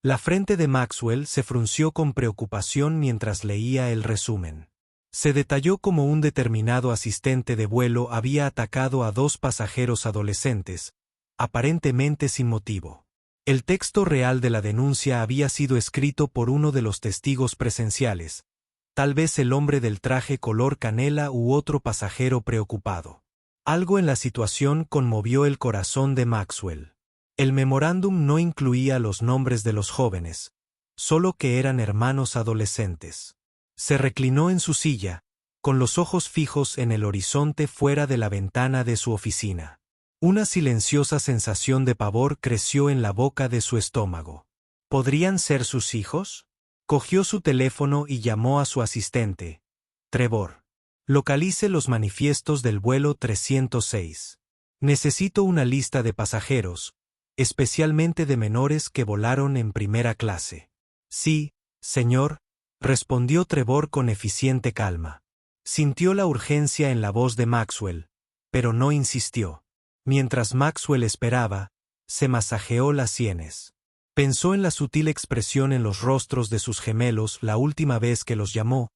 La frente de Maxwell se frunció con preocupación mientras leía el resumen. Se detalló cómo un determinado asistente de vuelo había atacado a 2 pasajeros adolescentes, aparentemente sin motivo. El texto real de la denuncia había sido escrito por uno de los testigos presenciales, tal vez el hombre del traje color canela u otro pasajero preocupado. Algo en la situación conmovió el corazón de Maxwell. El memorándum no incluía los nombres de los jóvenes, solo que eran hermanos adolescentes. Se reclinó en su silla, con los ojos fijos en el horizonte fuera de la ventana de su oficina. Una silenciosa sensación de pavor creció en la boca de su estómago. ¿Podrían ser sus hijos? Cogió su teléfono y llamó a su asistente. Trevor. Localice los manifiestos del vuelo 306. Necesito una lista de pasajeros, especialmente de menores que volaron en primera clase. Sí, señor, respondió Trevor con eficiente calma. Sintió la urgencia en la voz de Maxwell, pero no insistió. Mientras Maxwell esperaba, se masajeó las sienes. Pensó en la sutil expresión en los rostros de sus gemelos la última vez que los llamó.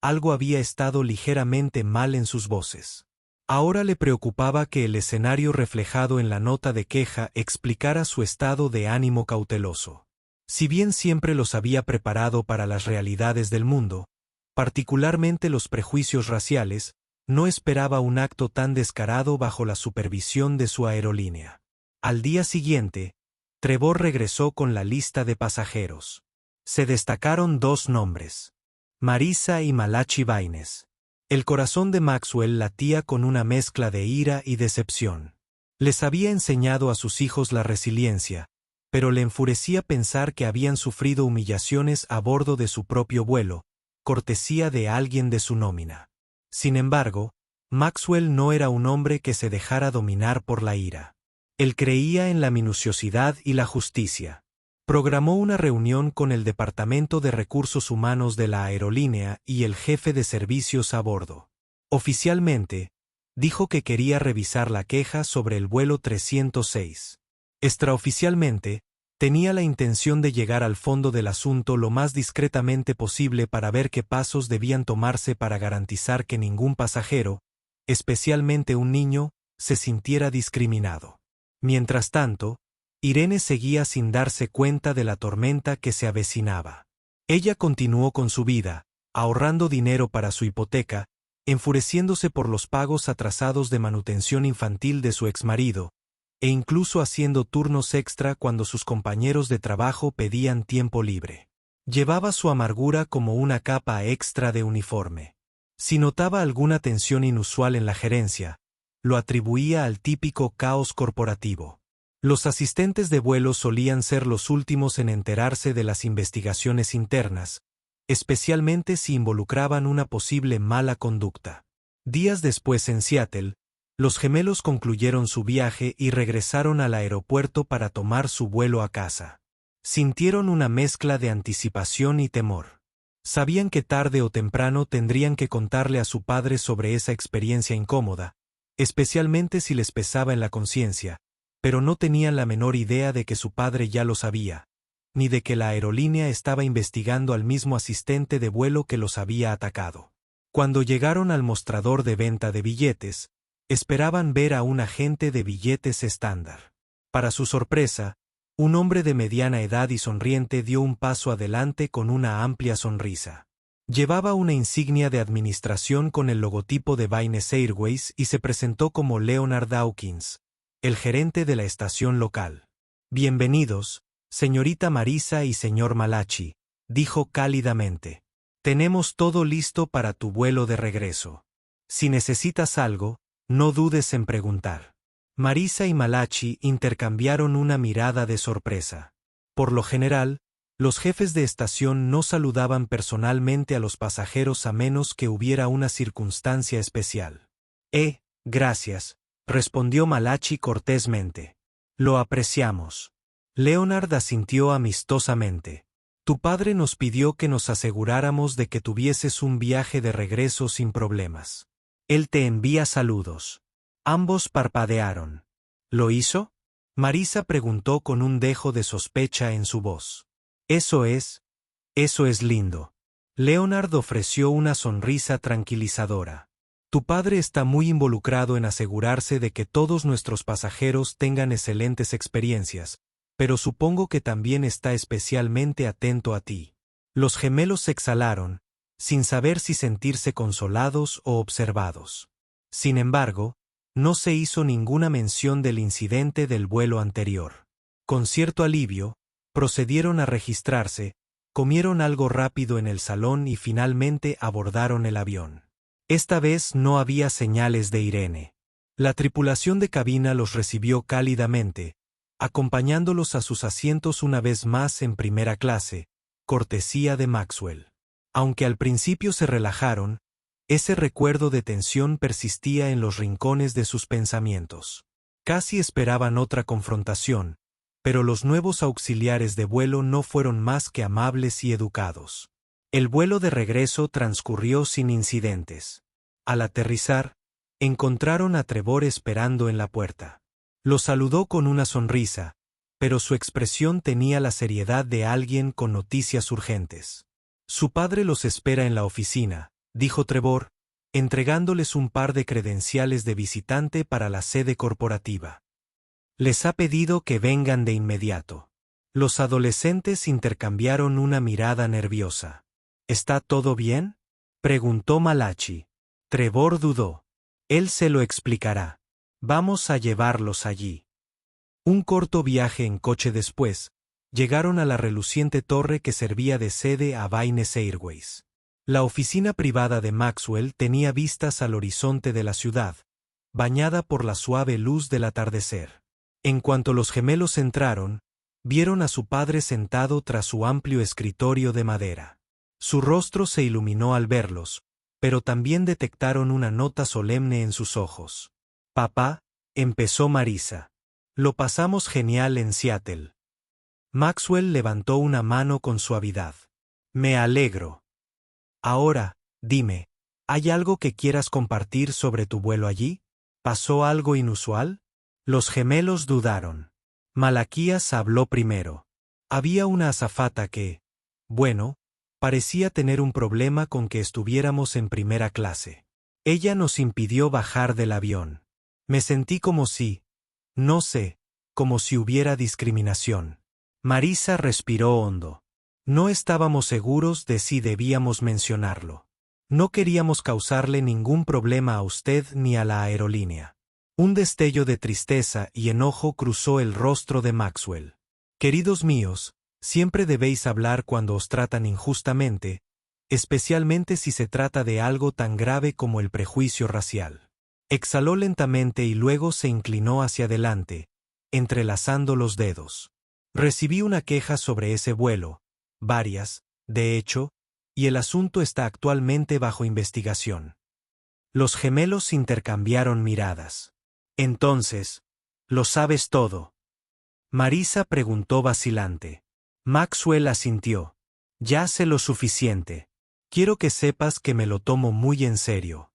Algo había estado ligeramente mal en sus voces. Ahora le preocupaba que el escenario reflejado en la nota de queja explicara su estado de ánimo cauteloso. Si bien siempre los había preparado para las realidades del mundo, particularmente los prejuicios raciales, no esperaba un acto tan descarado bajo la supervisión de su aerolínea. Al día siguiente, Trevor regresó con la lista de pasajeros. Se destacaron 2 nombres: Marisa y Malachi Baines. El corazón de Maxwell latía con una mezcla de ira y decepción. Les había enseñado a sus hijos la resiliencia, pero le enfurecía pensar que habían sufrido humillaciones a bordo de su propio vuelo, cortesía de alguien de su nómina. Sin embargo, Maxwell no era un hombre que se dejara dominar por la ira. Él creía en la minuciosidad y la justicia. Programó una reunión con el Departamento de Recursos Humanos de la aerolínea y el jefe de servicios a bordo. Oficialmente, dijo que quería revisar la queja sobre el vuelo 306. Extraoficialmente, tenía la intención de llegar al fondo del asunto lo más discretamente posible para ver qué pasos debían tomarse para garantizar que ningún pasajero, especialmente un niño, se sintiera discriminado. Mientras tanto, Irene seguía sin darse cuenta de la tormenta que se avecinaba. Ella continuó con su vida, ahorrando dinero para su hipoteca, enfureciéndose por los pagos atrasados de manutención infantil de su exmarido, e incluso haciendo turnos extra cuando sus compañeros de trabajo pedían tiempo libre. Llevaba su amargura como una capa extra de uniforme. Si notaba alguna tensión inusual en la gerencia, lo atribuía al típico caos corporativo. Los asistentes de vuelo solían ser los últimos en enterarse de las investigaciones internas, especialmente si involucraban una posible mala conducta. Días después en Seattle, los gemelos concluyeron su viaje y regresaron al aeropuerto para tomar su vuelo a casa. Sintieron una mezcla de anticipación y temor. Sabían que tarde o temprano tendrían que contarle a su padre sobre esa experiencia incómoda, especialmente si les pesaba en la conciencia, pero no tenían la menor idea de que su padre ya lo sabía, ni de que la aerolínea estaba investigando al mismo asistente de vuelo que los había atacado. Cuando llegaron al mostrador de venta de billetes, esperaban ver a un agente de billetes estándar. Para su sorpresa, un hombre de mediana edad y sonriente dio un paso adelante con una amplia sonrisa. Llevaba una insignia de administración con el logotipo de Vaines Airways y se presentó como Leonard Dawkins, el gerente de la estación local. «Bienvenidos, señorita Marisa y señor Malachi», dijo cálidamente. «Tenemos todo listo para tu vuelo de regreso. Si necesitas algo, no dudes en preguntar». Marisa y Malachi intercambiaron una mirada de sorpresa. Por lo general, los jefes de estación no saludaban personalmente a los pasajeros a menos que hubiera una circunstancia especial. Gracias», respondió Malachi cortésmente. «Lo apreciamos». Leonard asintió amistosamente. «Tu padre nos pidió que nos aseguráramos de que tuvieses un viaje de regreso sin problemas. Él te envía saludos». Ambos parpadearon. «¿Lo hizo?», Marisa preguntó con un dejo de sospecha en su voz. Eso es lindo». Leonard ofreció una sonrisa tranquilizadora. «Tu padre está muy involucrado en asegurarse de que todos nuestros pasajeros tengan excelentes experiencias, pero supongo que también está especialmente atento a ti». Los gemelos exhalaron, sin saber si sentirse consolados o observados. Sin embargo, no se hizo ninguna mención del incidente del vuelo anterior. Con cierto alivio, procedieron a registrarse, comieron algo rápido en el salón y finalmente abordaron el avión. Esta vez no había señales de Irene. La tripulación de cabina los recibió cálidamente, acompañándolos a sus asientos una vez más en primera clase, cortesía de Maxwell. Aunque al principio se relajaron, ese recuerdo de tensión persistía en los rincones de sus pensamientos. Casi esperaban otra confrontación, pero los nuevos auxiliares de vuelo no fueron más que amables y educados. El vuelo de regreso transcurrió sin incidentes. Al aterrizar, encontraron a Trevor esperando en la puerta. Lo saludó con una sonrisa, pero su expresión tenía la seriedad de alguien con noticias urgentes. «Su padre los espera en la oficina», dijo Trevor, entregándoles un par de credenciales de visitante para la sede corporativa. «Les ha pedido que vengan de inmediato». Los adolescentes intercambiaron una mirada nerviosa. «¿Está todo bien?», preguntó Malachi. Trevor dudó. «Él se lo explicará. Vamos a llevarlos allí». Un corto viaje en coche después, llegaron a la reluciente torre que servía de sede a Vaines Airways. La oficina privada de Maxwell tenía vistas al horizonte de la ciudad, bañada por la suave luz del atardecer. En cuanto los gemelos entraron, vieron a su padre sentado tras su amplio escritorio de madera. Su rostro se iluminó al verlos, pero también detectaron una nota solemne en sus ojos. «Papá», empezó Marisa. «Lo pasamos genial en Seattle». Maxwell levantó una mano con suavidad. «Me alegro. Ahora, dime, ¿hay algo que quieras compartir sobre tu vuelo allí? ¿Pasó algo inusual?» Los gemelos dudaron. Malaquías habló primero. Había una azafata que, bueno, parecía tener un problema con que estuviéramos en primera clase. Ella nos impidió bajar del avión. Me sentí como si, no sé, como si hubiera discriminación. Marisa respiró hondo. No estábamos seguros de si debíamos mencionarlo. No queríamos causarle ningún problema a usted ni a la aerolínea. Un destello de tristeza y enojo cruzó el rostro de Maxwell. Queridos míos, siempre debéis hablar cuando os tratan injustamente, especialmente si se trata de algo tan grave como el prejuicio racial. Exhaló lentamente y luego se inclinó hacia adelante, entrelazando los dedos. Recibí una queja sobre ese vuelo, varias, de hecho, y el asunto está actualmente bajo investigación. Los gemelos intercambiaron miradas. Entonces, ¿lo sabes todo?, Marisa preguntó vacilante. Maxwell asintió. Ya sé lo suficiente. Quiero que sepas que me lo tomo muy en serio.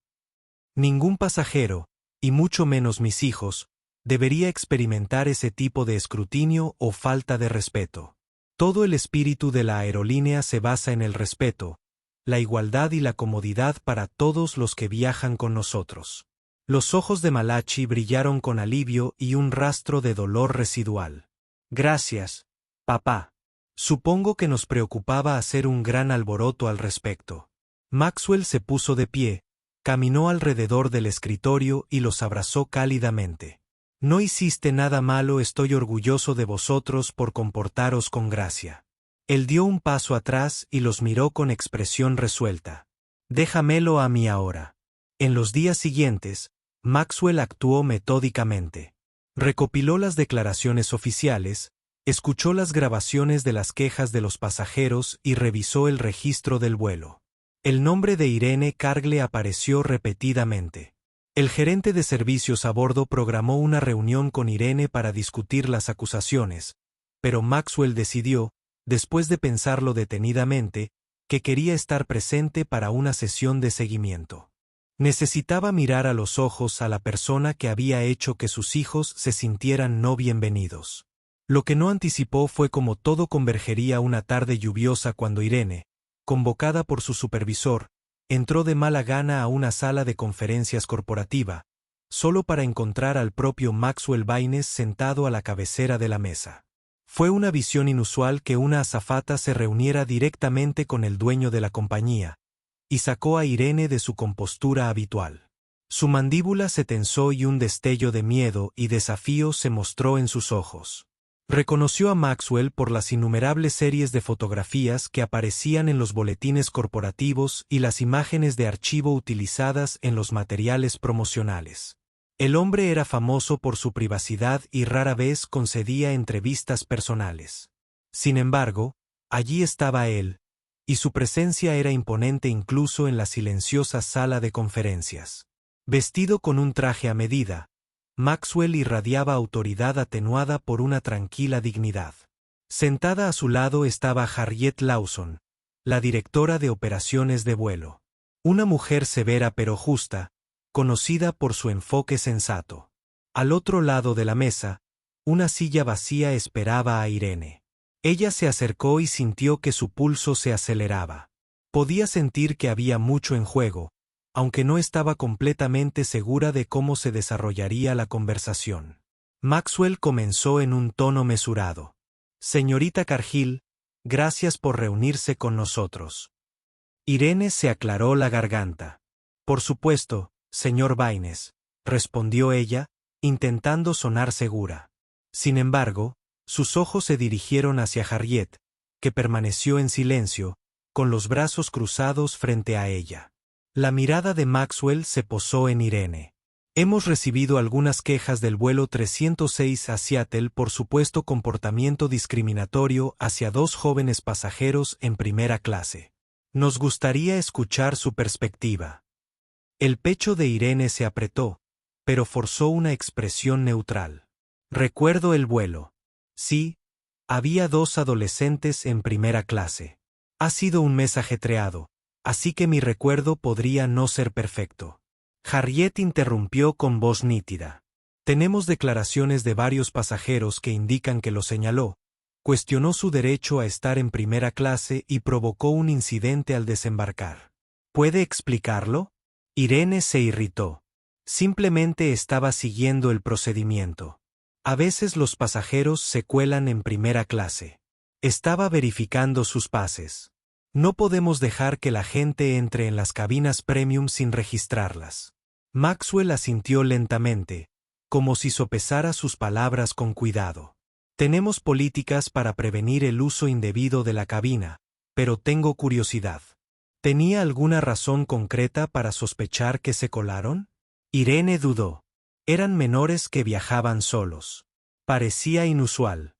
Ningún pasajero, y mucho menos mis hijos, debería experimentar ese tipo de escrutinio o falta de respeto. Todo el espíritu de la aerolínea se basa en el respeto, la igualdad y la comodidad para todos los que viajan con nosotros. Los ojos de Malachi brillaron con alivio y un rastro de dolor residual. Gracias, papá. Supongo que nos preocupaba hacer un gran alboroto al respecto. Maxwell se puso de pie, caminó alrededor del escritorio y los abrazó cálidamente. No hiciste nada malo, estoy orgulloso de vosotros por comportaros con gracia. Él dio un paso atrás y los miró con expresión resuelta. Déjamelo a mí ahora. En los días siguientes, Maxwell actuó metódicamente. Recopiló las declaraciones oficiales, escuchó las grabaciones de las quejas de los pasajeros y revisó el registro del vuelo. El nombre de Irene Cargle apareció repetidamente. El gerente de servicios a bordo programó una reunión con Irene para discutir las acusaciones, pero Maxwell decidió, después de pensarlo detenidamente, que quería estar presente para una sesión de seguimiento. Necesitaba mirar a los ojos a la persona que había hecho que sus hijos se sintieran no bienvenidos. Lo que no anticipó fue cómo todo convergería una tarde lluviosa cuando Irene, convocada por su supervisor, entró de mala gana a una sala de conferencias corporativa, solo para encontrar al propio Maxwell Baines sentado a la cabecera de la mesa. Fue una visión inusual que una azafata se reuniera directamente con el dueño de la compañía, y sacó a Irene de su compostura habitual. Su mandíbula se tensó y un destello de miedo y desafío se mostró en sus ojos. Reconoció a Maxwell por las innumerables series de fotografías que aparecían en los boletines corporativos y las imágenes de archivo utilizadas en los materiales promocionales. El hombre era famoso por su privacidad y rara vez concedía entrevistas personales. Sin embargo, allí estaba él, y su presencia era imponente incluso en la silenciosa sala de conferencias. Vestido con un traje a medida, Maxwell irradiaba autoridad atenuada por una tranquila dignidad. Sentada a su lado estaba Harriet Lawson, la directora de operaciones de vuelo. Una mujer severa pero justa, conocida por su enfoque sensato. Al otro lado de la mesa, una silla vacía esperaba a Irene. Ella se acercó y sintió que su pulso se aceleraba. Podía sentir que había mucho en juego, aunque no estaba completamente segura de cómo se desarrollaría la conversación. Maxwell comenzó en un tono mesurado. Señorita Cargill, gracias por reunirse con nosotros. Irene se aclaró la garganta. Por supuesto, señor Baines, respondió ella, intentando sonar segura. Sin embargo, sus ojos se dirigieron hacia Harriet, que permaneció en silencio, con los brazos cruzados frente a ella. La mirada de Maxwell se posó en Irene. Hemos recibido algunas quejas del vuelo 306 a Seattle por supuesto comportamiento discriminatorio hacia 2 jóvenes pasajeros en primera clase. Nos gustaría escuchar su perspectiva. El pecho de Irene se apretó, pero forzó una expresión neutral. Recuerdo el vuelo. Sí, había 2 adolescentes en primera clase. Ha sido un mes ajetreado, así que mi recuerdo podría no ser perfecto. Harriet interrumpió con voz nítida. Tenemos declaraciones de varios pasajeros que indican que lo señaló, cuestionó su derecho a estar en primera clase y provocó un incidente al desembarcar. ¿Puede explicarlo? Irene se irritó. Simplemente estaba siguiendo el procedimiento. A veces los pasajeros se cuelan en primera clase. Estaba verificando sus pases. No podemos dejar que la gente entre en las cabinas premium sin registrarlas. Maxwell asintió lentamente, como si sopesara sus palabras con cuidado. Tenemos políticas para prevenir el uso indebido de la cabina, pero tengo curiosidad. ¿Tenía alguna razón concreta para sospechar que se colaron? Irene dudó. Eran menores que viajaban solos. Parecía inusual.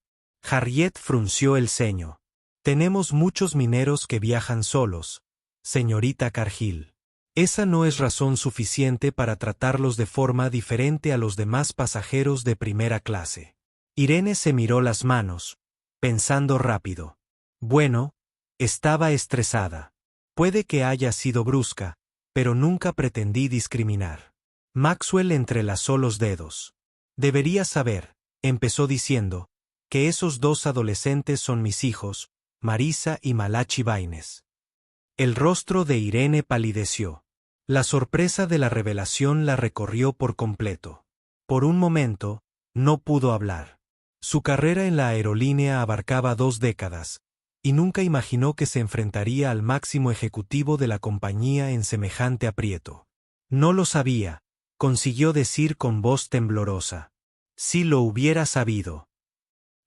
Harriet frunció el ceño. Tenemos muchos mineros que viajan solos, señorita Cargill. Esa no es razón suficiente para tratarlos de forma diferente a los demás pasajeros de primera clase. Irene se miró las manos, pensando rápido. Bueno, estaba estresada. Puede que haya sido brusca, pero nunca pretendí discriminar. Maxwell entrelazó los dedos. Debería saber, empezó diciendo, que esos 2 adolescentes son mis hijos, Marisa y Malachi Baines. El rostro de Irene palideció. La sorpresa de la revelación la recorrió por completo. Por un momento, no pudo hablar. Su carrera en la aerolínea abarcaba 2 décadas, y nunca imaginó que se enfrentaría al máximo ejecutivo de la compañía en semejante aprieto. No lo sabía, consiguió decir con voz temblorosa. Si lo hubiera sabido.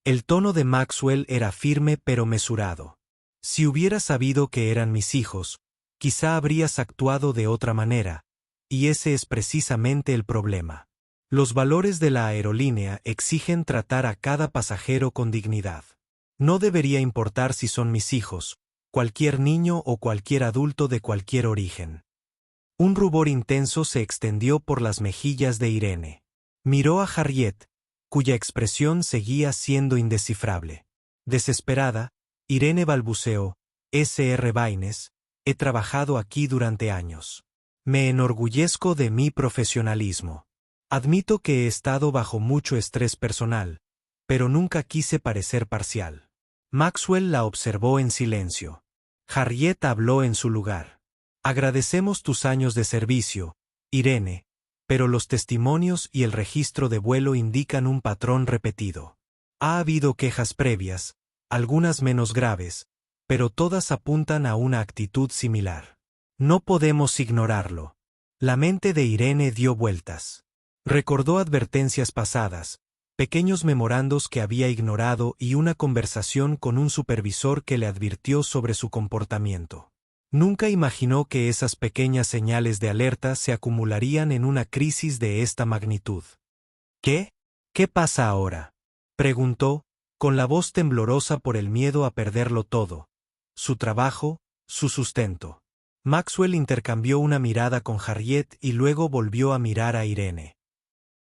El tono de Maxwell era firme pero mesurado. Si hubiera sabido que eran mis hijos, quizá habrías actuado de otra manera, y ese es precisamente el problema. Los valores de la aerolínea exigen tratar a cada pasajero con dignidad. No debería importar si son mis hijos, cualquier niño o cualquier adulto de cualquier origen. Un rubor intenso se extendió por las mejillas de Irene. Miró a Harriet, cuya expresión seguía siendo indescifrable. Desesperada, Irene balbuceó, Sr. Baines, he trabajado aquí durante años. Me enorgullezco de mi profesionalismo. Admito que he estado bajo mucho estrés personal, pero nunca quise parecer parcial. Maxwell la observó en silencio. Harriet habló en su lugar. Agradecemos tus años de servicio, Irene, pero los testimonios y el registro de vuelo indican un patrón repetido. Ha habido quejas previas, algunas menos graves, pero todas apuntan a una actitud similar. No podemos ignorarlo. La mente de Irene dio vueltas. Recordó advertencias pasadas, pequeños memorandos que había ignorado y una conversación con un supervisor que le advirtió sobre su comportamiento. Nunca imaginó que esas pequeñas señales de alerta se acumularían en una crisis de esta magnitud. ¿Qué? ¿Qué pasa ahora?, preguntó, con la voz temblorosa por el miedo a perderlo todo. Su trabajo, su sustento. Maxwell intercambió una mirada con Harriet y luego volvió a mirar a Irene.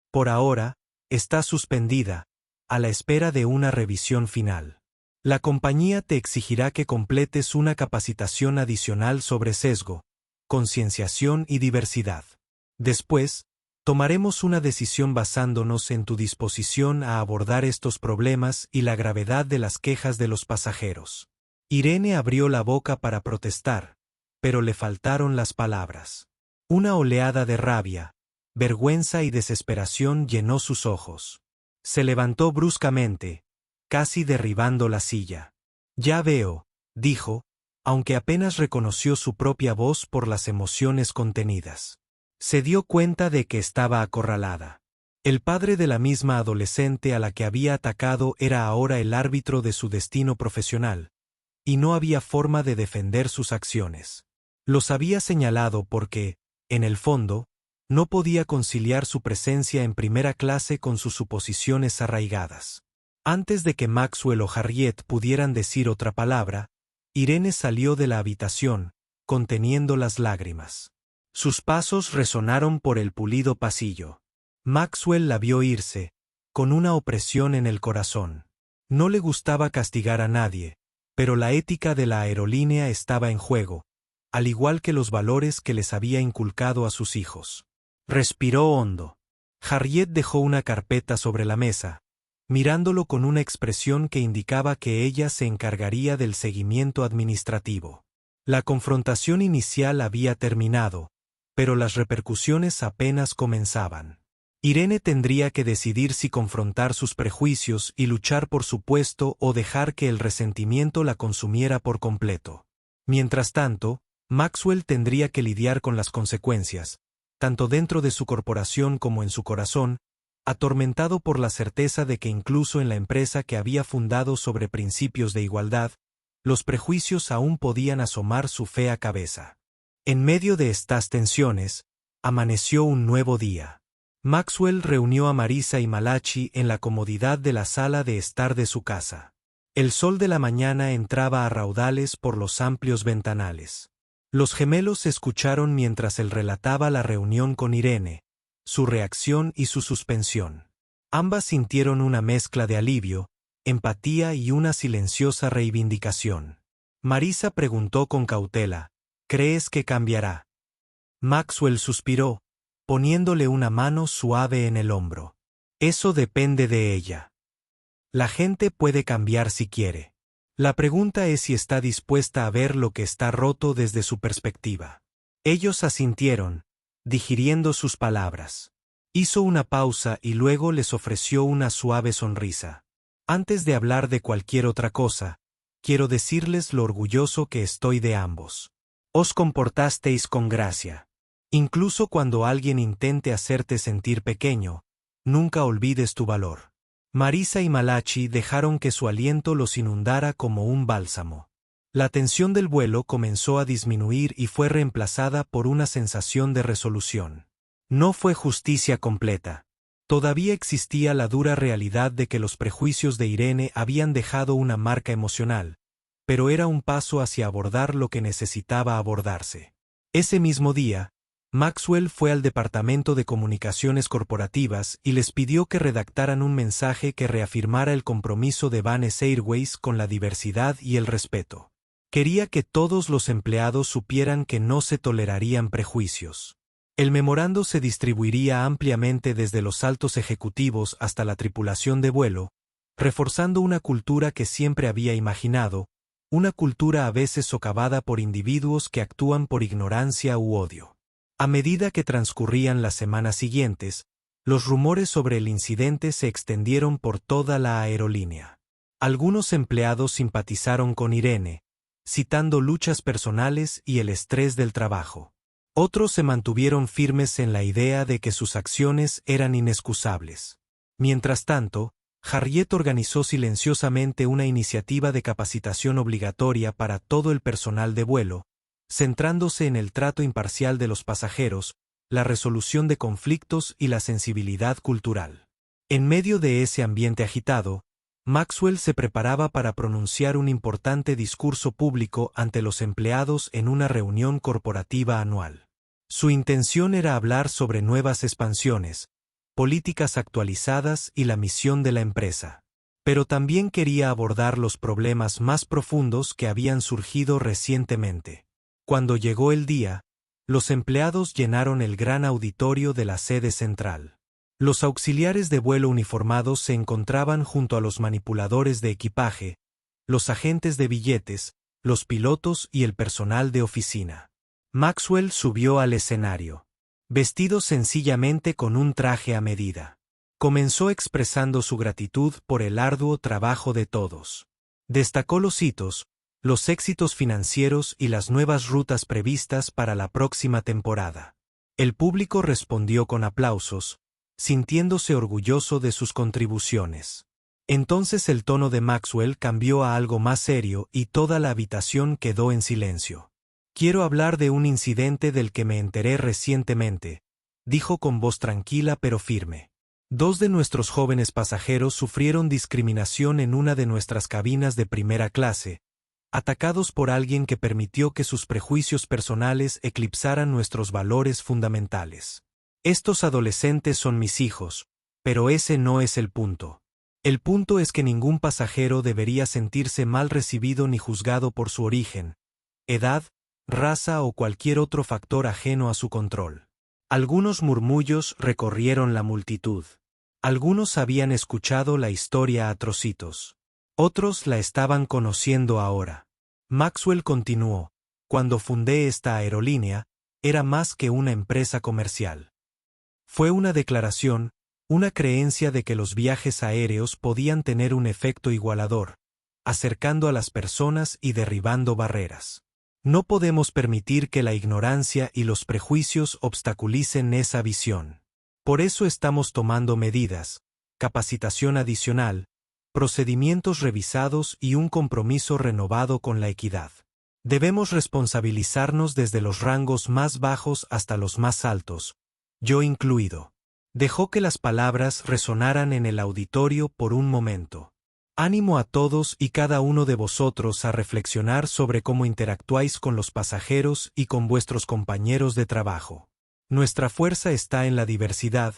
Por ahora, está suspendida, a la espera de una revisión final. La compañía te exigirá que completes una capacitación adicional sobre sesgo, concienciación y diversidad. Después, tomaremos una decisión basándonos en tu disposición a abordar estos problemas y la gravedad de las quejas de los pasajeros. Irene abrió la boca para protestar, pero le faltaron las palabras. Una oleada de rabia, vergüenza y desesperación llenó sus ojos. Se levantó bruscamente, casi derribando la silla. Ya veo, dijo, aunque apenas reconoció su propia voz por las emociones contenidas. Se dio cuenta de que estaba acorralada. El padre de la misma adolescente a la que había atacado era ahora el árbitro de su destino profesional, y no había forma de defender sus acciones. Los había señalado porque, en el fondo, No podía conciliar su presencia en primera clase con sus suposiciones arraigadas. Antes de que Maxwell o Harriet pudieran decir otra palabra, Irene salió de la habitación, conteniendo las lágrimas. Sus pasos resonaron por el pulido pasillo. Maxwell la vio irse, con una opresión en el corazón. No le gustaba castigar a nadie, pero la ética de la aerolínea estaba en juego, al igual que los valores que les había inculcado a sus hijos. Respiró hondo. Harriet dejó una carpeta sobre la mesa, mirándolo con una expresión que indicaba que ella se encargaría del seguimiento administrativo. La confrontación inicial había terminado, pero las repercusiones apenas comenzaban. Irene tendría que decidir si confrontar sus prejuicios y luchar por su puesto o dejar que el resentimiento la consumiera por completo. Mientras tanto, Maxwell tendría que lidiar con las consecuencias, tanto dentro de su corporación como en su corazón, atormentado por la certeza de que incluso en la empresa que había fundado sobre principios de igualdad, los prejuicios aún podían asomar su fea cabeza. En medio de estas tensiones, amaneció un nuevo día. Maxwell reunió a Marisa y Malachi en la comodidad de la sala de estar de su casa. El sol de la mañana entraba a raudales por los amplios ventanales. Los gemelos escucharon mientras él relataba la reunión con Irene, su reacción y su suspensión. Ambas sintieron una mezcla de alivio, empatía y una silenciosa reivindicación. Marisa preguntó con cautela, ¿crees que cambiará? Maxwell suspiró, poniéndole una mano suave en el hombro. Eso depende de ella. La gente puede cambiar si quiere. La pregunta es si está dispuesta a ver lo que está roto desde su perspectiva. Ellos asintieron, digiriendo sus palabras. Hizo una pausa y luego les ofreció una suave sonrisa. Antes de hablar de cualquier otra cosa, quiero decirles lo orgulloso que estoy de ambos. Os comportasteis con gracia. Incluso cuando alguien intente hacerte sentir pequeño, nunca olvides tu valor. Marisa y Malachi dejaron que su aliento los inundara como un bálsamo. La tensión del vuelo comenzó a disminuir y fue reemplazada por una sensación de resolución. No fue justicia completa. Todavía existía la dura realidad de que los prejuicios de Irene habían dejado una marca emocional, pero era un paso hacia abordar lo que necesitaba abordarse. Ese mismo día, Maxwell fue al Departamento de Comunicaciones Corporativas y les pidió que redactaran un mensaje que reafirmara el compromiso de Vanes Airways con la diversidad y el respeto. Quería que todos los empleados supieran que no se tolerarían prejuicios. El memorando se distribuiría ampliamente desde los altos ejecutivos hasta la tripulación de vuelo, reforzando una cultura que siempre había imaginado, una cultura a veces socavada por individuos que actúan por ignorancia u odio. A medida que transcurrían las semanas siguientes, los rumores sobre el incidente se extendieron por toda la aerolínea. Algunos empleados simpatizaron con Irene, citando luchas personales y el estrés del trabajo. Otros se mantuvieron firmes en la idea de que sus acciones eran inexcusables. Mientras tanto, Harriet organizó silenciosamente una iniciativa de capacitación obligatoria para todo el personal de vuelo, centrándose en el trato imparcial de los pasajeros, la resolución de conflictos y la sensibilidad cultural. En medio de ese ambiente agitado, Maxwell se preparaba para pronunciar un importante discurso público ante los empleados en una reunión corporativa anual. Su intención era hablar sobre nuevas expansiones, políticas actualizadas y la misión de la empresa. Pero también quería abordar los problemas más profundos que habían surgido recientemente. Cuando llegó el día, los empleados llenaron el gran auditorio de la sede central. Los auxiliares de vuelo uniformados se encontraban junto a los manipuladores de equipaje, los agentes de billetes, los pilotos y el personal de oficina. Maxwell subió al escenario, vestido sencillamente con un traje a medida. Comenzó expresando su gratitud por el arduo trabajo de todos. Destacó los hitos, los éxitos financieros y las nuevas rutas previstas para la próxima temporada. El público respondió con aplausos, sintiéndose orgulloso de sus contribuciones. Entonces el tono de Maxwell cambió a algo más serio y toda la habitación quedó en silencio. Quiero hablar de un incidente del que me enteré recientemente, dijo con voz tranquila pero firme. 2 de nuestros jóvenes pasajeros sufrieron discriminación en una de nuestras cabinas de primera clase, atacados por alguien que permitió que sus prejuicios personales eclipsaran nuestros valores fundamentales. Estos adolescentes son mis hijos, pero ese no es el punto. El punto es que ningún pasajero debería sentirse mal recibido ni juzgado por su origen, edad, raza o cualquier otro factor ajeno a su control. Algunos murmullos recorrieron la multitud. Algunos habían escuchado la historia a trocitos. Otros la estaban conociendo ahora. Maxwell continuó: cuando fundé esta aerolínea, era más que una empresa comercial. Fue una declaración, una creencia de que los viajes aéreos podían tener un efecto igualador, acercando a las personas y derribando barreras. No podemos permitir que la ignorancia y los prejuicios obstaculicen esa visión. Por eso estamos tomando medidas, capacitación adicional, procedimientos revisados y un compromiso renovado con la equidad. Debemos responsabilizarnos desde los rangos más bajos hasta los más altos, yo incluido. Dejó que las palabras resonaran en el auditorio por un momento. Ánimo a todos y cada uno de vosotros a reflexionar sobre cómo interactuáis con los pasajeros y con vuestros compañeros de trabajo. Nuestra fuerza está en la diversidad,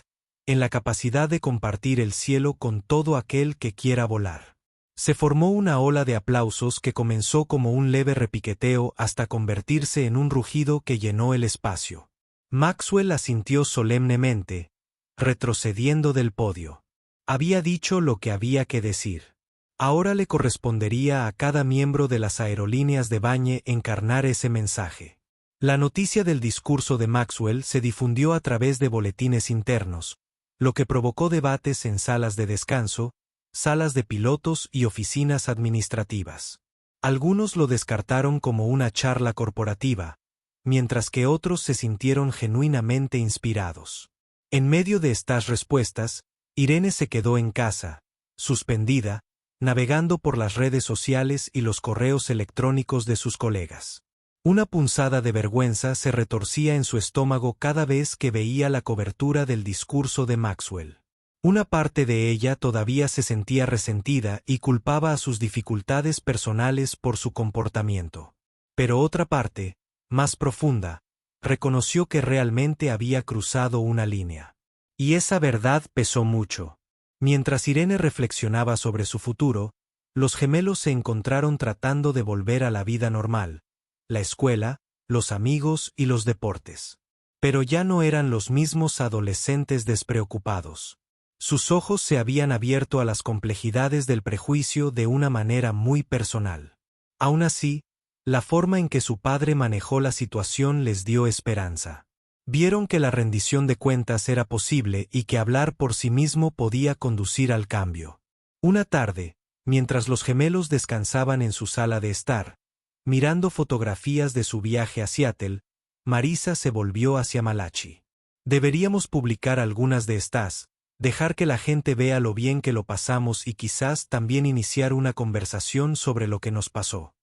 en la capacidad de compartir el cielo con todo aquel que quiera volar. Se formó una ola de aplausos que comenzó como un leve repiqueteo hasta convertirse en un rugido que llenó el espacio. Maxwell asintió solemnemente, retrocediendo del podio. Había dicho lo que había que decir. Ahora le correspondería a cada miembro de las aerolíneas de Bañe encarnar ese mensaje. La noticia del discurso de Maxwell se difundió a través de boletines internos, lo que provocó debates en salas de descanso, salas de pilotos y oficinas administrativas. Algunos lo descartaron como una charla corporativa, mientras que otros se sintieron genuinamente inspirados. En medio de estas respuestas, Irene se quedó en casa, suspendida, navegando por las redes sociales y los correos electrónicos de sus colegas. Una punzada de vergüenza se retorcía en su estómago cada vez que veía la cobertura del discurso de Maxwell. Una parte de ella todavía se sentía resentida y culpaba a sus dificultades personales por su comportamiento. Pero otra parte, más profunda, reconoció que realmente había cruzado una línea. Y esa verdad pesó mucho. Mientras Irene reflexionaba sobre su futuro, los gemelos se encontraron tratando de volver a la vida normal, la escuela, los amigos y los deportes. Pero ya no eran los mismos adolescentes despreocupados. Sus ojos se habían abierto a las complejidades del prejuicio de una manera muy personal. Aún así, la forma en que su padre manejó la situación les dio esperanza. Vieron que la rendición de cuentas era posible y que hablar por sí mismo podía conducir al cambio. Una tarde, mientras los gemelos descansaban en su sala de estar, mirando fotografías de su viaje a Seattle, Marisa se volvió hacia Malachi. Deberíamos publicar algunas de estas, dejar que la gente vea lo bien que lo pasamos y quizás también iniciar una conversación sobre lo que nos pasó.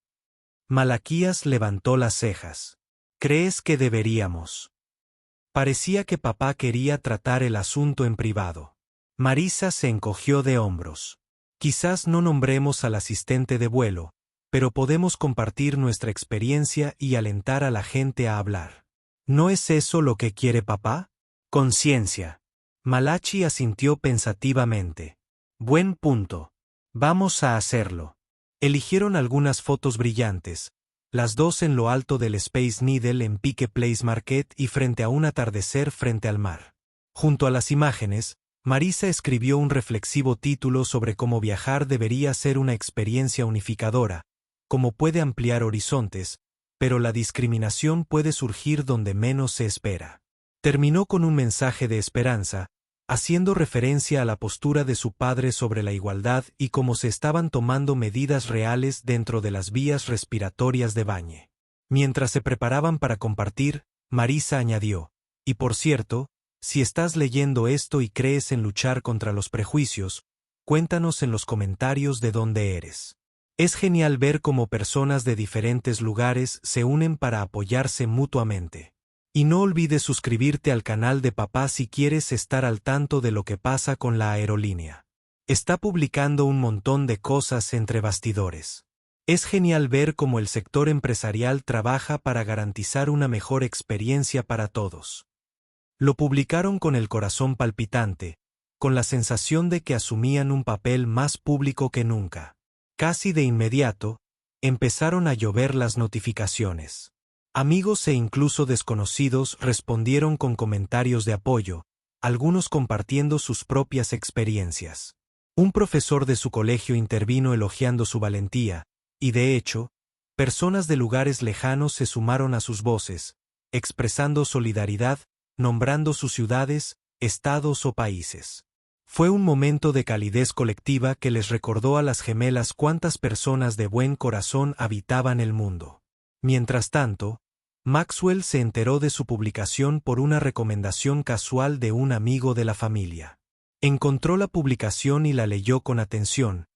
Malaquías levantó las cejas. ¿Crees que deberíamos? Parecía que papá quería tratar el asunto en privado. Marisa se encogió de hombros. Quizás no nombremos al asistente de vuelo, pero podemos compartir nuestra experiencia y alentar a la gente a hablar. ¿No es eso lo que quiere papá? Conciencia. Malachi asintió pensativamente. Buen punto. Vamos a hacerlo. Eligieron algunas fotos brillantes, las dos en lo alto del Space Needle en Pike Place Market y frente a un atardecer frente al mar. Junto a las imágenes, Marisa escribió un reflexivo título sobre cómo viajar debería ser una experiencia unificadora, cómo puede ampliar horizontes, pero la discriminación puede surgir donde menos se espera. Terminó con un mensaje de esperanza, haciendo referencia a la postura de su padre sobre la igualdad y cómo se estaban tomando medidas reales dentro de las vías respiratorias de Bañe. Mientras se preparaban para compartir, Marisa añadió, y por cierto, si estás leyendo esto y crees en luchar contra los prejuicios, cuéntanos en los comentarios de dónde eres. Es genial ver cómo personas de diferentes lugares se unen para apoyarse mutuamente. Y no olvides suscribirte al canal de papá si quieres estar al tanto de lo que pasa con la aerolínea. Está publicando un montón de cosas entre bastidores. Es genial ver cómo el sector empresarial trabaja para garantizar una mejor experiencia para todos. Lo publicaron con el corazón palpitante, con la sensación de que asumían un papel más público que nunca. Casi de inmediato, empezaron a llover las notificaciones. Amigos e incluso desconocidos respondieron con comentarios de apoyo, algunos compartiendo sus propias experiencias. Un profesor de su colegio intervino elogiando su valentía, y de hecho, personas de lugares lejanos se sumaron a sus voces, expresando solidaridad, nombrando sus ciudades, estados o países. Fue un momento de calidez colectiva que les recordó a las gemelas cuántas personas de buen corazón habitaban el mundo. Mientras tanto, Maxwell se enteró de su publicación por una recomendación casual de un amigo de la familia. Encontró la publicación y la leyó con atención,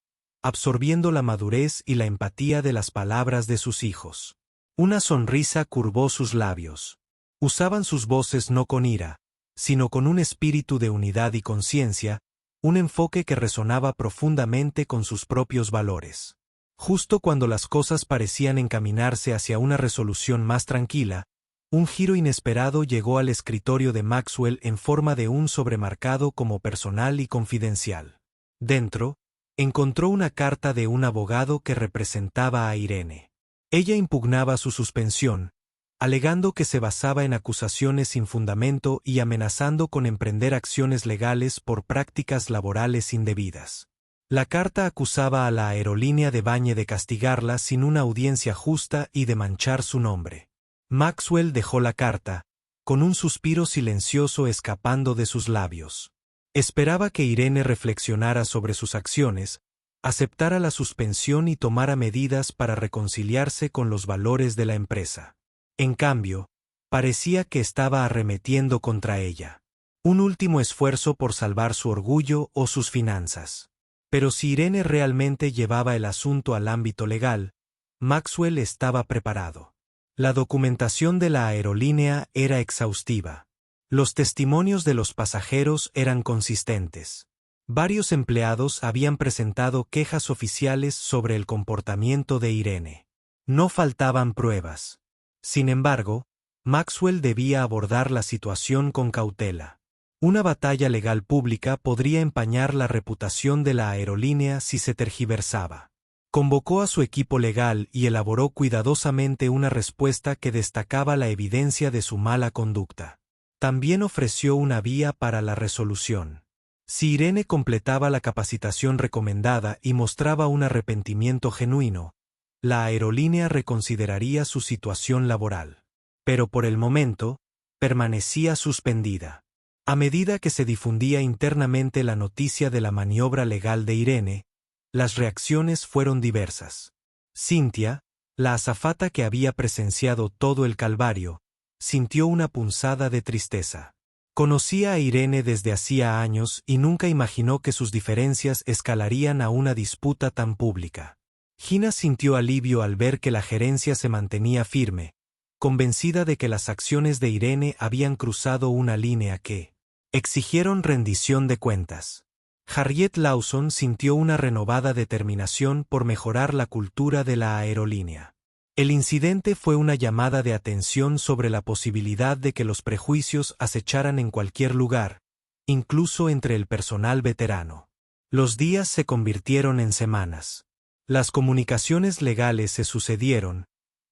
absorbiendo la madurez y la empatía de las palabras de sus hijos. Una sonrisa curvó sus labios. Usaban sus voces no con ira, sino con un espíritu de unidad y conciencia, un enfoque que resonaba profundamente con sus propios valores. Justo cuando las cosas parecían encaminarse hacia una resolución más tranquila, un giro inesperado llegó al escritorio de Maxwell en forma de un sobremarcado como personal y confidencial. Dentro, encontró una carta de un abogado que representaba a Irene. Ella impugnaba su suspensión, alegando que se basaba en acusaciones sin fundamento y amenazando con emprender acciones legales por prácticas laborales indebidas. La carta acusaba a la aerolínea de Bañe de castigarla sin una audiencia justa y de manchar su nombre. Maxwell dejó la carta, con un suspiro silencioso escapando de sus labios. Esperaba que Irene reflexionara sobre sus acciones, aceptara la suspensión y tomara medidas para reconciliarse con los valores de la empresa. En cambio, parecía que estaba arremetiendo contra ella. Un último esfuerzo por salvar su orgullo o sus finanzas. Pero si Irene realmente llevaba el asunto al ámbito legal, Maxwell estaba preparado. La documentación de la aerolínea era exhaustiva. Los testimonios de los pasajeros eran consistentes. Varios empleados habían presentado quejas oficiales sobre el comportamiento de Irene. No faltaban pruebas. Sin embargo, Maxwell debía abordar la situación con cautela. Una batalla legal pública podría empañar la reputación de la aerolínea si se tergiversaba. Convocó a su equipo legal y elaboró cuidadosamente una respuesta que destacaba la evidencia de su mala conducta. También ofreció una vía para la resolución. Si Irene completaba la capacitación recomendada y mostraba un arrepentimiento genuino, la aerolínea reconsideraría su situación laboral. Pero por el momento, permanecía suspendida. A medida que se difundía internamente la noticia de la maniobra legal de Irene, las reacciones fueron diversas. Cynthia, la azafata que había presenciado todo el calvario, sintió una punzada de tristeza. Conocía a Irene desde hacía años y nunca imaginó que sus diferencias escalarían a una disputa tan pública. Gina sintió alivio al ver que la gerencia se mantenía firme, convencida de que las acciones de Irene habían cruzado una línea que exigieron rendición de cuentas. Harriet Lawson sintió una renovada determinación por mejorar la cultura de la aerolínea. El incidente fue una llamada de atención sobre la posibilidad de que los prejuicios acecharan en cualquier lugar, incluso entre el personal veterano. Los días se convirtieron en semanas. Las comunicaciones legales se sucedieron,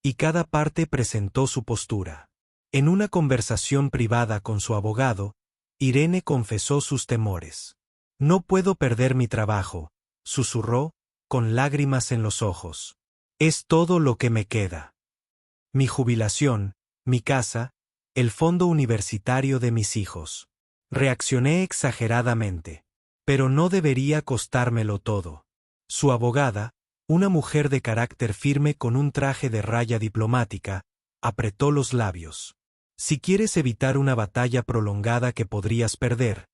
y cada parte presentó su postura. En una conversación privada con su abogado, Irene confesó sus temores. «No puedo perder mi trabajo», susurró, con lágrimas en los ojos. «Es todo lo que me queda. Mi jubilación, mi casa, el fondo universitario de mis hijos». Reaccioné exageradamente. Pero no debería costármelo todo. Su abogada, una mujer de carácter firme con un traje de raya diplomática, apretó los labios. «Si quieres evitar una batalla prolongada que podrías perder,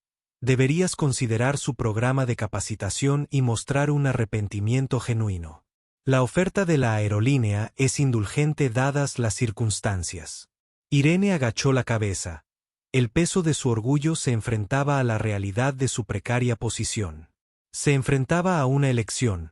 deberías considerar su programa de capacitación y mostrar un arrepentimiento genuino. La oferta de la aerolínea es indulgente dadas las circunstancias. Irene agachó la cabeza. El peso de su orgullo se enfrentaba a la realidad de su precaria posición. Se enfrentaba a una elección,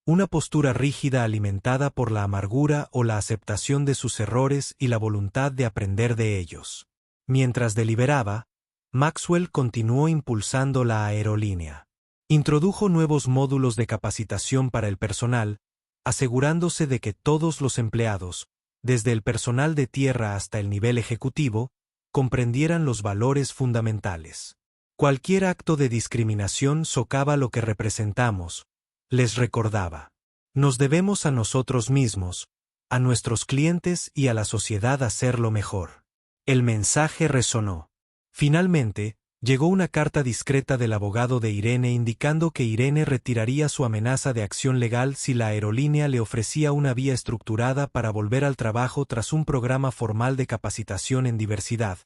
una postura rígida alimentada por la amargura o la aceptación de sus errores y la voluntad de aprender de ellos. Mientras deliberaba, Maxwell continuó impulsando la aerolínea. Introdujo nuevos módulos de capacitación para el personal, asegurándose de que todos los empleados, desde el personal de tierra hasta el nivel ejecutivo, comprendieran los valores fundamentales. Cualquier acto de discriminación socava lo que representamos, les recordaba. Nos debemos a nosotros mismos, a nuestros clientes y a la sociedad hacerlo mejor. El mensaje resonó. Finalmente, llegó una carta discreta del abogado de Irene indicando que Irene retiraría su amenaza de acción legal si la aerolínea le ofrecía una vía estructurada para volver al trabajo tras un programa formal de capacitación en diversidad,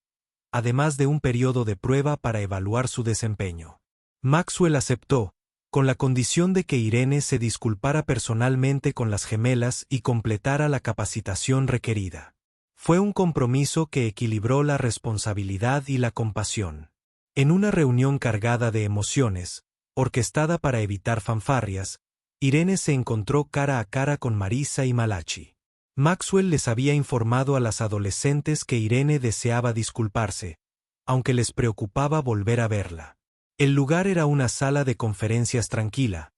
además de un periodo de prueba para evaluar su desempeño. Maxwell aceptó, con la condición de que Irene se disculpara personalmente con las gemelas y completara la capacitación requerida. Fue un compromiso que equilibró la responsabilidad y la compasión. En una reunión cargada de emociones, orquestada para evitar fanfarrias, Irene se encontró cara a cara con Marisa y Malachi. Maxwell les había informado a las adolescentes que Irene deseaba disculparse, aunque les preocupaba volver a verla. El lugar era una sala de conferencias tranquila,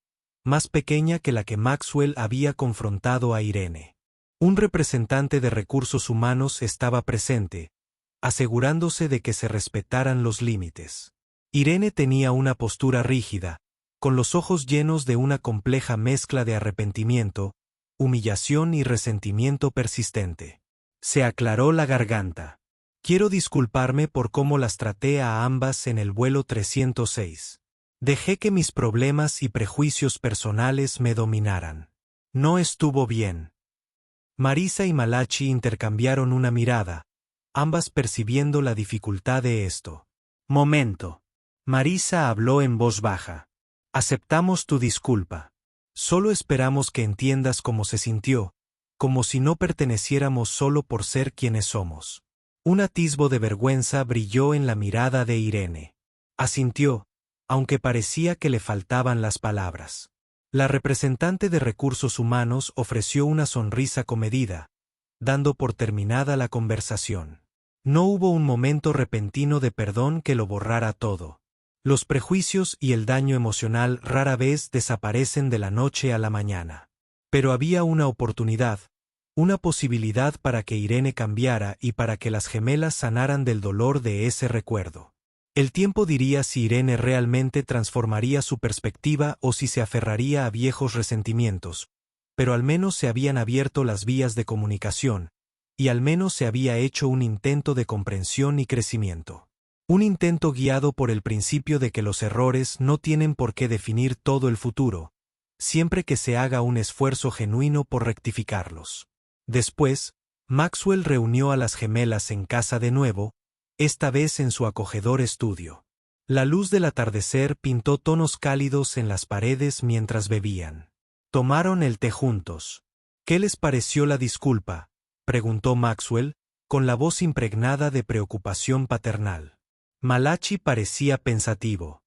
más pequeña que la que Maxwell había confrontado a Irene. Un representante de recursos humanos estaba presente, asegurándose de que se respetaran los límites. Irene tenía una postura rígida, con los ojos llenos de una compleja mezcla de arrepentimiento, humillación y resentimiento persistente. Se aclaró la garganta. Quiero disculparme por cómo las traté a ambas en el vuelo 306. Dejé que mis problemas y prejuicios personales me dominaran. No estuvo bien. Marisa y Malachi intercambiaron una mirada, ambas percibiendo la dificultad de esto. Momento. Marisa habló en voz baja. Aceptamos tu disculpa. Solo esperamos que entiendas cómo se sintió, como si no perteneciéramos solo por ser quienes somos. Un atisbo de vergüenza brilló en la mirada de Irene. Asintió, aunque parecía que le faltaban las palabras. La representante de recursos humanos ofreció una sonrisa comedida, dando por terminada la conversación. No hubo un momento repentino de perdón que lo borrara todo. Los prejuicios y el daño emocional rara vez desaparecen de la noche a la mañana. Pero había una oportunidad, una posibilidad para que Irene cambiara y para que las gemelas sanaran del dolor de ese recuerdo. El tiempo diría si Irene realmente transformaría su perspectiva o si se aferraría a viejos resentimientos, pero al menos se habían abierto las vías de comunicación, y al menos se había hecho un intento de comprensión y crecimiento. Un intento guiado por el principio de que los errores no tienen por qué definir todo el futuro, siempre que se haga un esfuerzo genuino por rectificarlos. Después, Maxwell reunió a las gemelas en casa de nuevo, esta vez en su acogedor estudio. La luz del atardecer pintó tonos cálidos en las paredes mientras bebían. Tomaron el té juntos. ¿Qué les pareció la disculpa?, preguntó Maxwell, con la voz impregnada de preocupación paternal. Malachi parecía pensativo.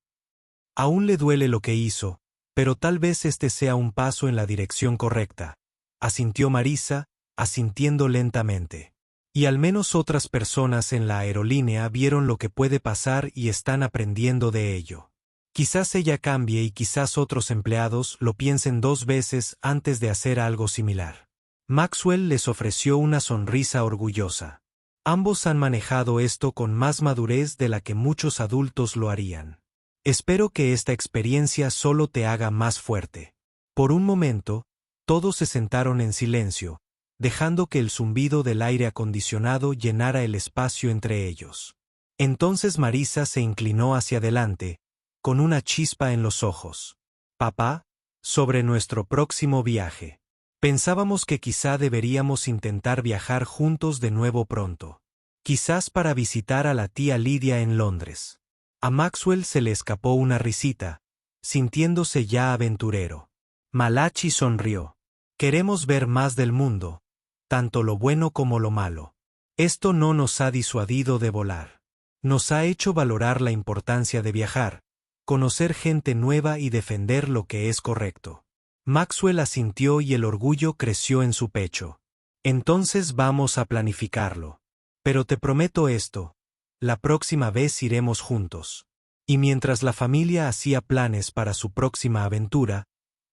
Aún le duele lo que hizo, pero tal vez este sea un paso en la dirección correcta, asintió Marisa, asintiendo lentamente. Y al menos otras personas en la aerolínea vieron lo que puede pasar y están aprendiendo de ello. Quizás ella cambie y quizás otros empleados lo piensen 2 veces antes de hacer algo similar. Maxwell les ofreció una sonrisa orgullosa. Ambos han manejado esto con más madurez de la que muchos adultos lo harían. Espero que esta experiencia solo te haga más fuerte. Por un momento, todos se sentaron en silencio, dejando que el zumbido del aire acondicionado llenara el espacio entre ellos. Entonces Marisa se inclinó hacia adelante, con una chispa en los ojos. Papá, sobre nuestro próximo viaje. Pensábamos que quizá deberíamos intentar viajar juntos de nuevo pronto. Quizás para visitar a la tía Lidia en Londres. A Maxwell se le escapó una risita, sintiéndose ya aventurero. Malachi sonrió. Queremos ver más del mundo, tanto lo bueno como lo malo. Esto no nos ha disuadido de volar. Nos ha hecho valorar la importancia de viajar, conocer gente nueva y defender lo que es correcto. Maxwell asintió y el orgullo creció en su pecho. Entonces vamos a planificarlo. Pero te prometo esto, la próxima vez iremos juntos. Y mientras la familia hacía planes para su próxima aventura,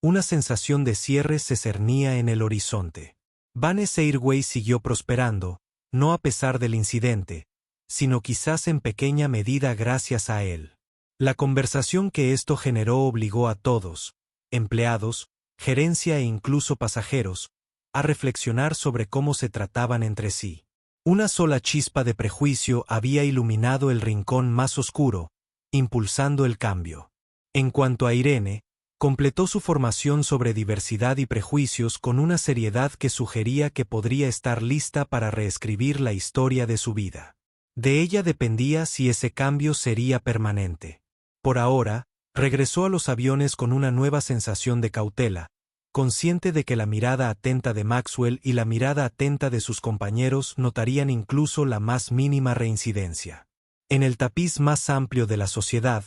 una sensación de cierre se cernía en el horizonte. Vanes Airways siguió prosperando, no a pesar del incidente, sino quizás en pequeña medida gracias a él. La conversación que esto generó obligó a todos, empleados, gerencia e incluso pasajeros, a reflexionar sobre cómo se trataban entre sí. Una sola chispa de prejuicio había iluminado el rincón más oscuro, impulsando el cambio. En cuanto a Irene, completó su formación sobre diversidad y prejuicios con una seriedad que sugería que podría estar lista para reescribir la historia de su vida. De ella dependía si ese cambio sería permanente. Por ahora, regresó a los aviones con una nueva sensación de cautela, consciente de que la mirada atenta de Maxwell y la mirada atenta de sus compañeros notarían incluso la más mínima reincidencia. En el tapiz más amplio de la sociedad,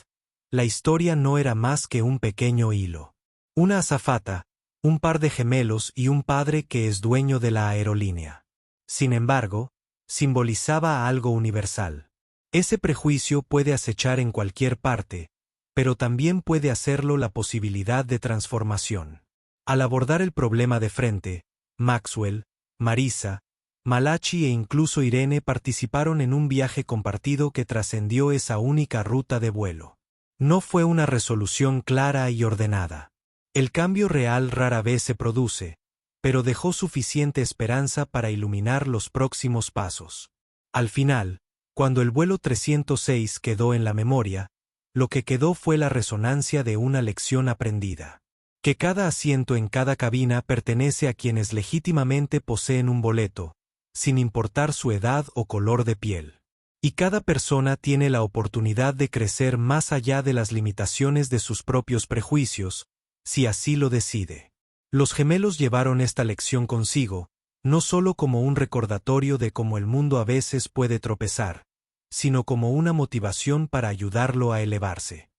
la historia no era más que un pequeño hilo. Una azafata, un par de gemelos y un padre que es dueño de la aerolínea. Sin embargo, simbolizaba algo universal. Ese prejuicio puede acechar en cualquier parte, pero también puede hacerlo la posibilidad de transformación. Al abordar el problema de frente, Maxwell, Marisa, Malachi e incluso Irene participaron en un viaje compartido que trascendió esa única ruta de vuelo. No fue una resolución clara y ordenada. El cambio real rara vez se produce, pero dejó suficiente esperanza para iluminar los próximos pasos. Al final, cuando el vuelo 306 quedó en la memoria, lo que quedó fue la resonancia de una lección aprendida. Que cada asiento en cada cabina pertenece a quienes legítimamente poseen un boleto, sin importar su edad o color de piel. Y cada persona tiene la oportunidad de crecer más allá de las limitaciones de sus propios prejuicios, si así lo decide. Los gemelos llevaron esta lección consigo, no solo como un recordatorio de cómo el mundo a veces puede tropezar, sino como una motivación para ayudarlo a elevarse.